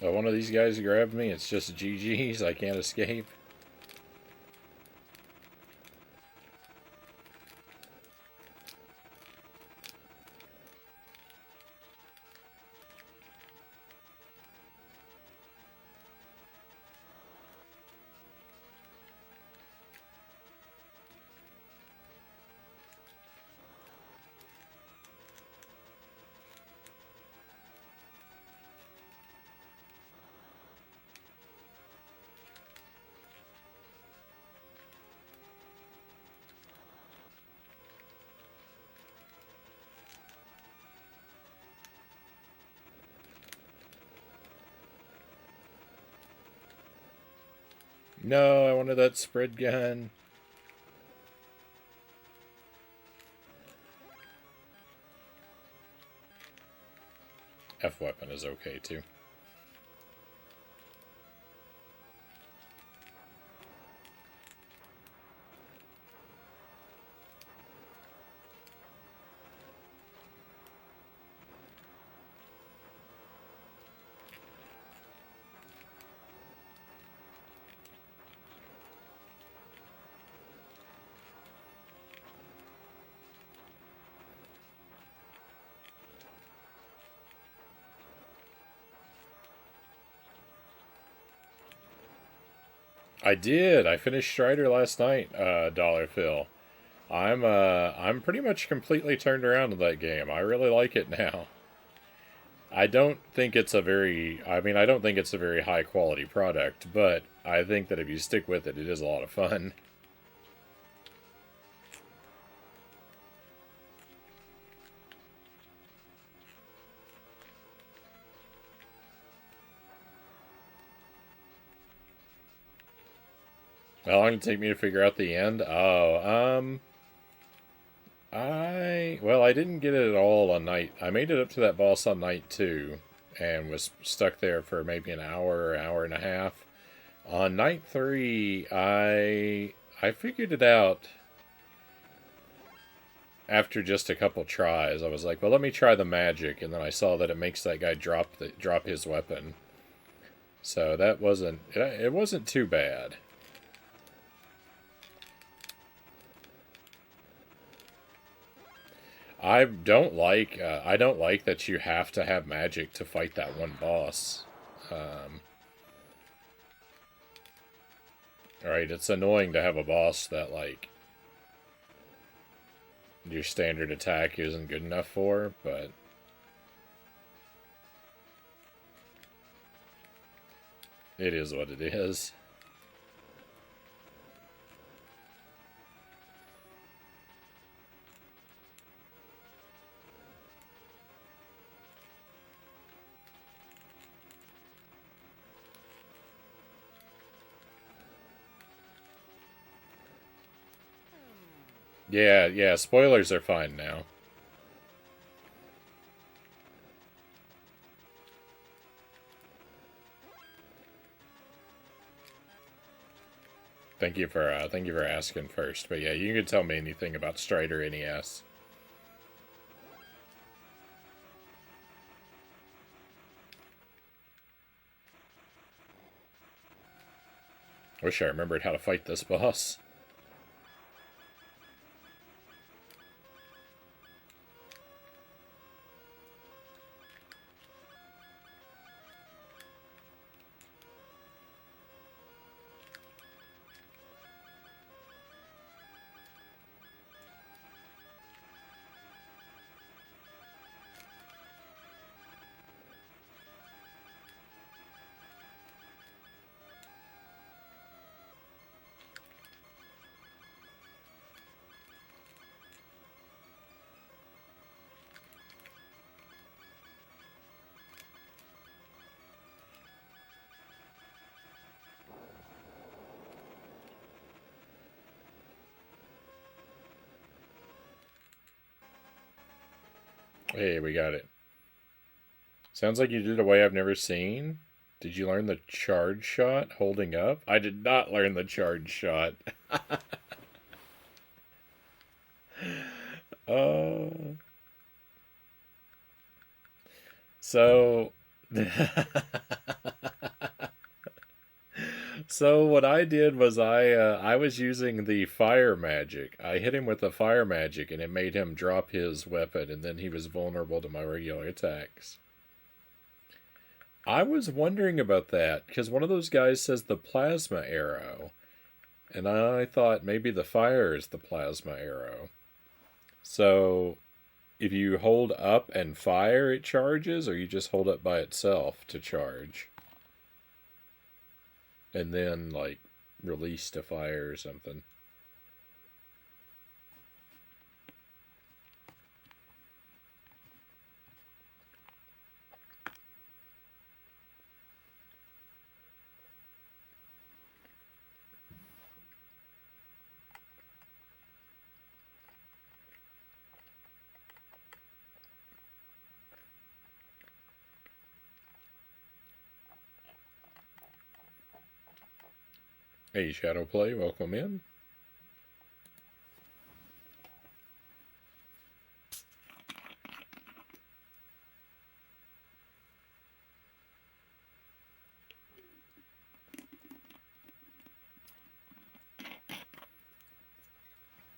Oh, one of these guys grabbed me. It's just GG's. I can't escape. No, I wanted that spread gun. F weapon is okay too. I did. I finished Strider last night, Dollar Phil. I'm pretty much completely turned around in that game. I really like it now. I don't think it's a very, I mean, I don't think it's a very high quality product, but I think that if you stick with it, it is a lot of fun. How long did it take me to figure out the end? Well, I didn't get it at all on night. I made it up to that boss on night 2 and was stuck there for maybe an hour, hour and a half. On night 3, I figured it out after just a couple tries. I was like, well, let me try the magic, and then I saw that it makes that guy drop his weapon. So that wasn't, it wasn't too bad. I don't like that you have to have magic to fight that one boss. Alright, it's annoying to have a boss that, like, your standard attack isn't good enough for, but it is what it is. Yeah, spoilers are fine now. Thank you for asking first. But yeah, you can tell me anything about Strider NES. Wish I remembered how to fight this boss. Hey, we got it. Sounds like you did a way I've never seen. Did you learn the charge shot holding up? I did not learn the charge shot. Oh. So. So what I did was I was using the fire magic. I hit him with the fire magic and it made him drop his weapon and then he was vulnerable to my regular attacks. I was wondering about that because one of those guys says the plasma arrow and I thought maybe the fire is the plasma arrow. So if you hold up and fire it charges or you just hold up by itself to charge? And then like release to fire or something. Hey, Shadowplay, welcome in.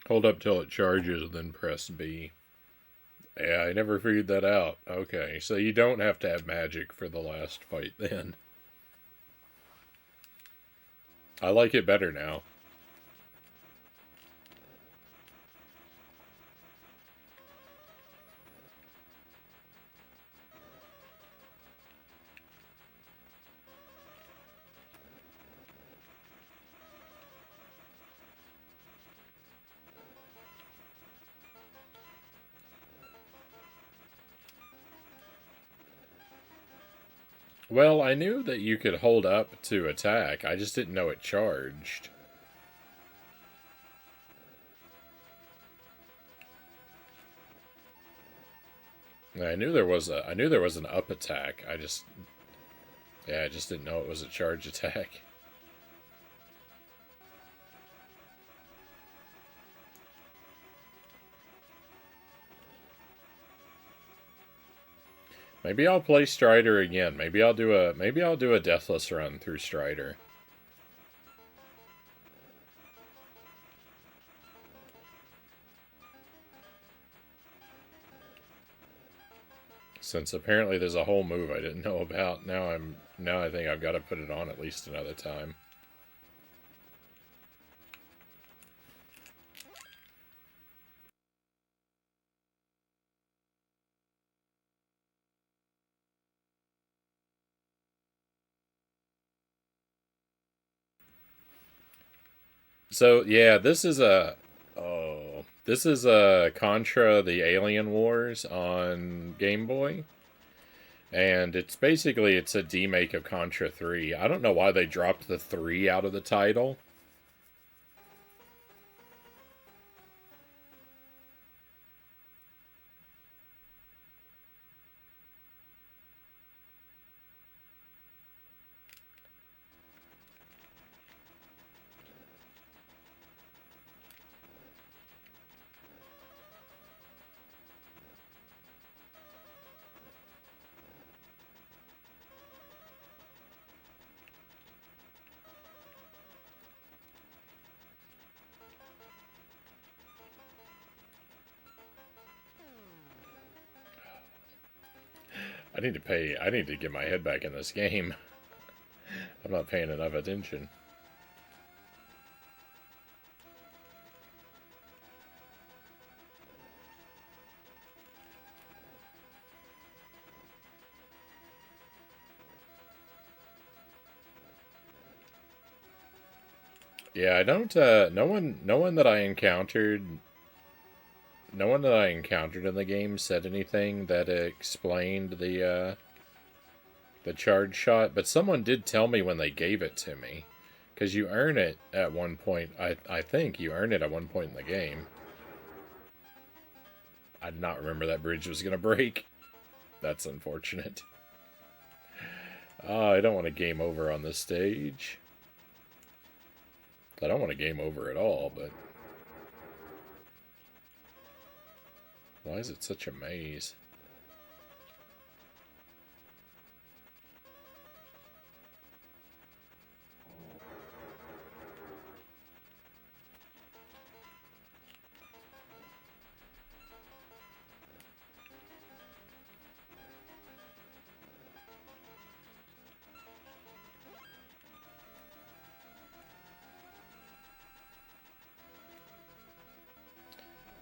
Hold up till it charges, then press B. Yeah, I never figured that out. Okay, so you don't have to have magic for the last fight then. I like it better now. Well, I knew that you could hold up to attack. I just didn't know it charged. I knew there was an up attack. I just didn't know it was a charge attack. Maybe I'll play Strider again. Maybe I'll do a deathless run through Strider. Since apparently there's a whole move I didn't know about. Now I think I've got to put it on at least another time. So yeah, this is a Contra the Alien Wars on Game Boy. And it's a demake of Contra 3. I don't know why they dropped the 3 out of the title. I need to get my head back in this game. I'm not paying enough attention. Yeah, I don't, no one that I encountered in the game said anything that explained the charge shot, but someone did tell me when they gave it to me. Because you earn it at one point. I think you earn it at one point in the game. I did not remember that bridge was going to break. That's unfortunate. I don't want to game over on this stage. I don't want to game over at all, but... Why is it such a maze?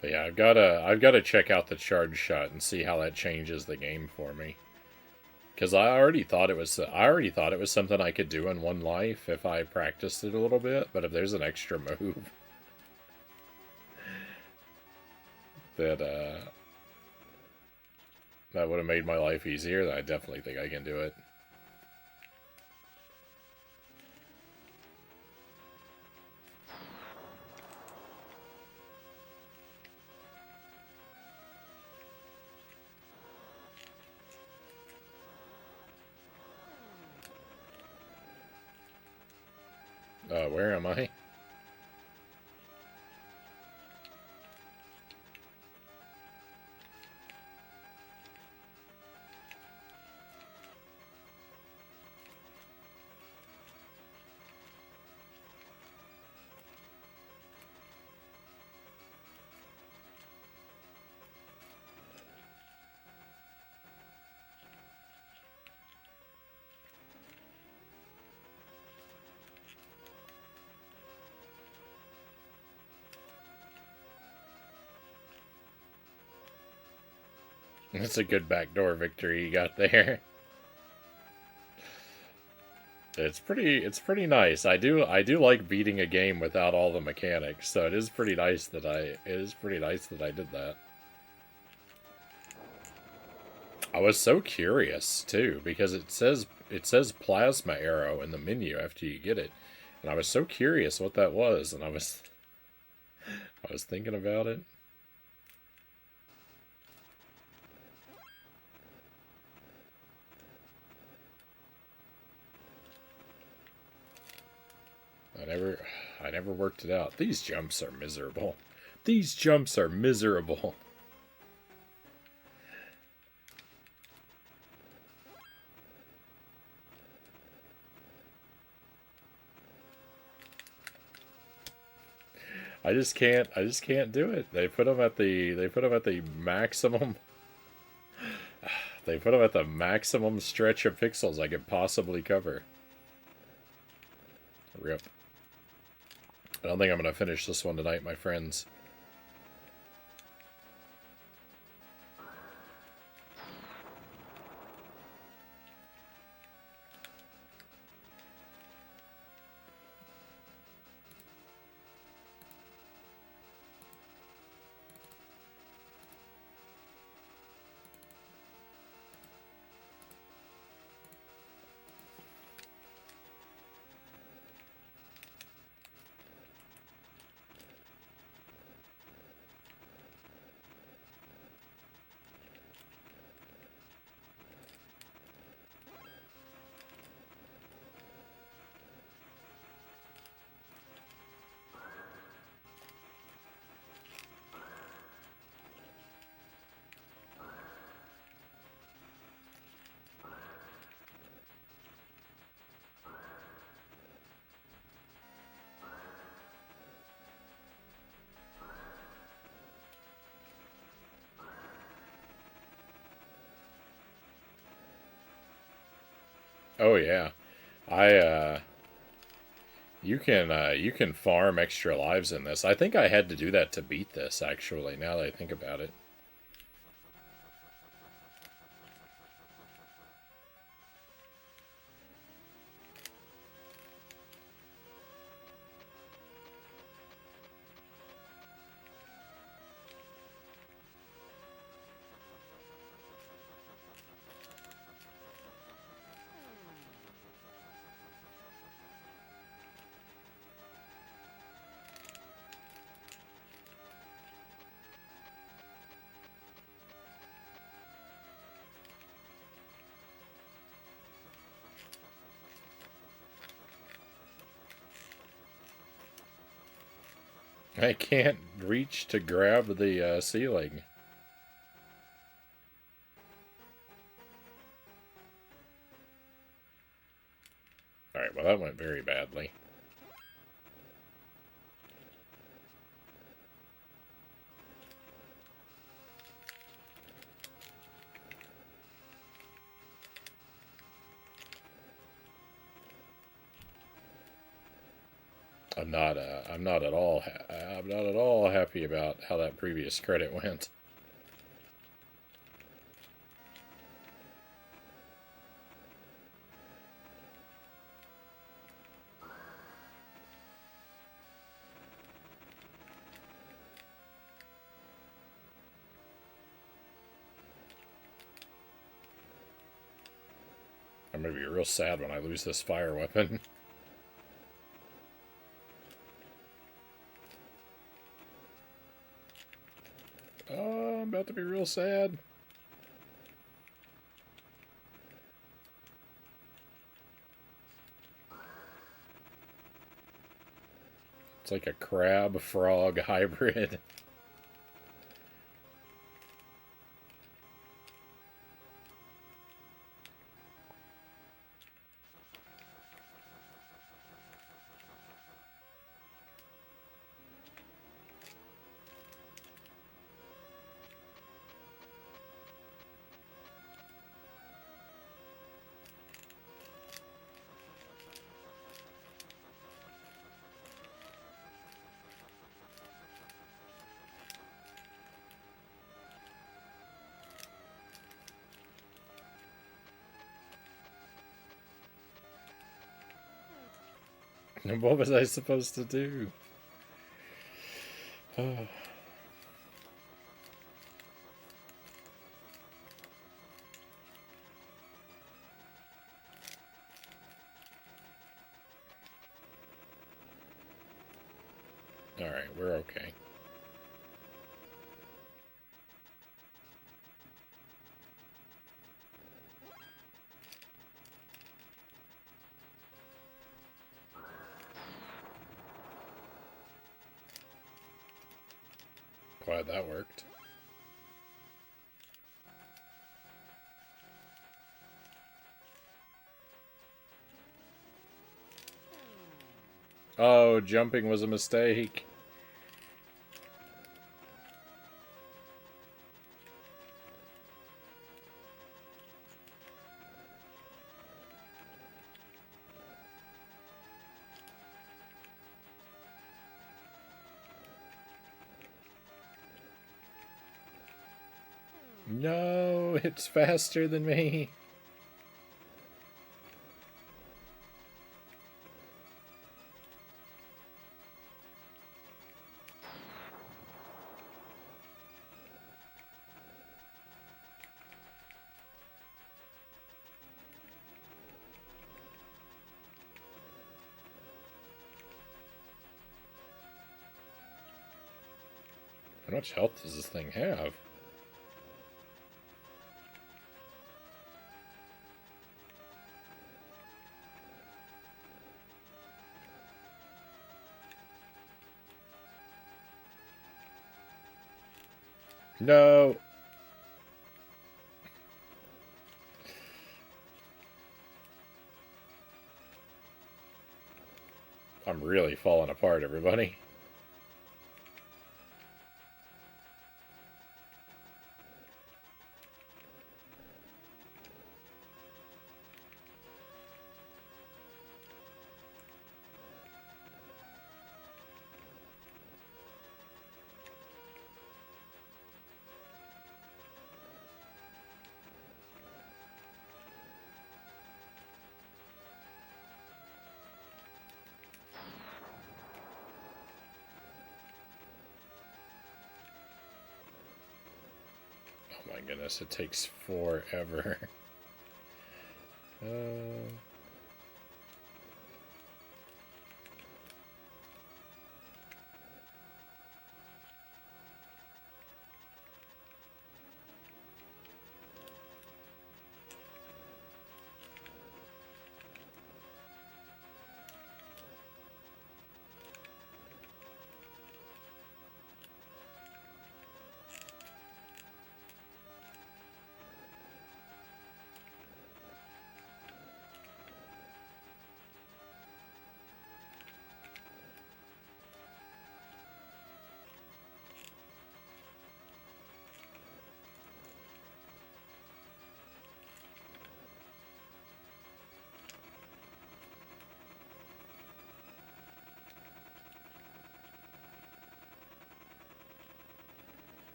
But yeah, I've gotta check out the charge shot and see how that changes the game for me. Because I already thought it was something I could do in one life if I practiced it a little bit. But if there's an extra move that that would have made my life easier, then I definitely think I can do it. Where am I? That's a good backdoor victory you got there. It's pretty nice. I do like beating a game without all the mechanics, so it is pretty nice that I did that. I was so curious too because it says plasma arrow in the menu after you get it, and I was so curious what that was, and I was thinking about it. I never worked it out. These jumps are miserable. These jumps are miserable. I just can't do it. They put them at the maximum. They put them at the maximum stretch of pixels I could possibly cover. Rip. I don't think I'm going to finish this one tonight, my friends. Oh yeah. I you can farm extra lives in this. I think I had to do that to beat this actually, now that I think about it. I can't reach to grab the ceiling. Alright, well that went very badly. I'm not at all happy about how that previous credit went. I'm gonna be real sad when I lose this fire weapon. Oh, I'm about to be real sad. It's like a crab frog hybrid. What was I supposed to do? Oh. Alright, we're okay. Glad that worked. Oh, jumping was a mistake. No, it's faster than me. How much health does this thing have? No. I'm really falling apart, everybody. Oh my goodness, it takes forever.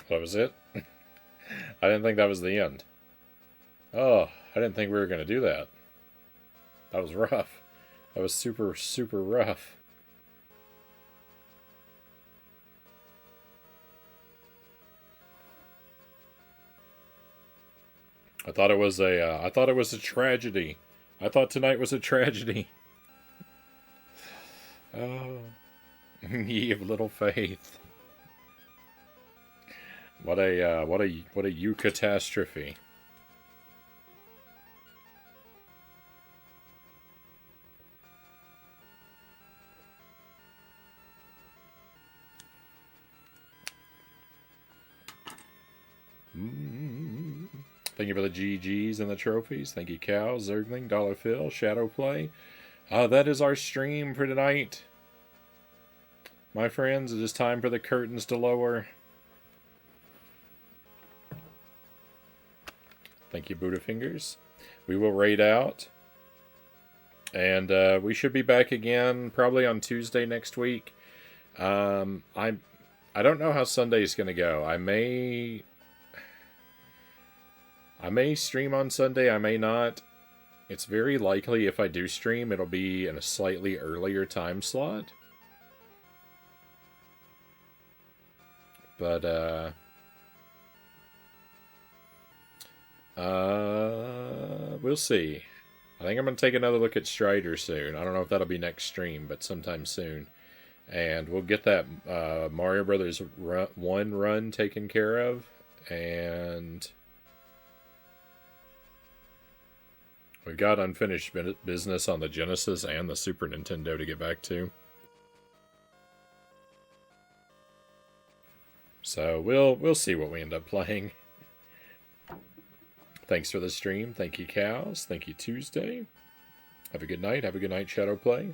That was it? I didn't think that was the end. Oh, I didn't think we were going to do that. That was rough. That was super, super rough. I thought it was a tragedy. I thought tonight was a tragedy. Oh, ye of little faith. What a you catastrophe. Thank you for the GGs and the trophies. Thank you, Cal, Zergling, Dollar Phil, Shadow Play. That is our stream for tonight. My friends, it is time for the curtains to lower. Thank you, Buddha Fingers. We will raid out. And we should be back again probably on Tuesday next week. I don't know how Sunday's going to go. I may stream on Sunday, I may not. It's very likely if I do stream, it'll be in a slightly earlier time slot. But, we'll see. I think I'm going to take another look at Strider soon. I don't know if that'll be next stream, but sometime soon. And we'll get that Mario Brothers 1 run taken care of. And we've got unfinished business on the Genesis and the Super Nintendo to get back to. So we'll see what we end up playing. Thanks for the stream. Thank you, Cows. Thank you, Tuesday. Have a good night. Have a good night, Shadow Play.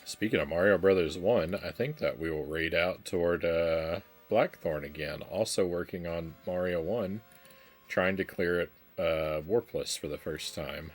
Speaking of Mario Brothers 1, I think that we will raid out toward Blackthorn again. Also working on Mario 1, trying to clear it warpless for the first time.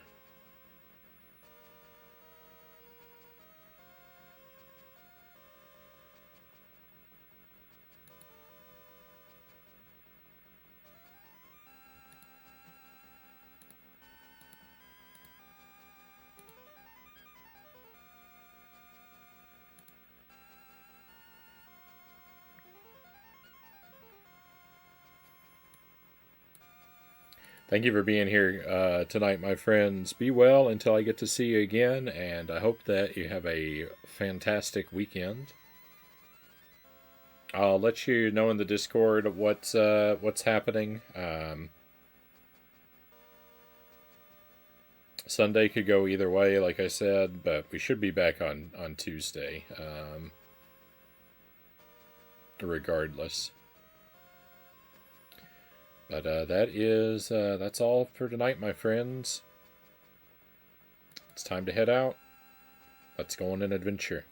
Thank you for being here tonight, my friends. Be well until I get to see you again, and I hope that you have a fantastic weekend. I'll let you know in the Discord what's happening. Sunday could go either way, like I said, but we should be back on Tuesday, regardless. But that's all for tonight, my friends. It's time to head out. Let's go on an adventure.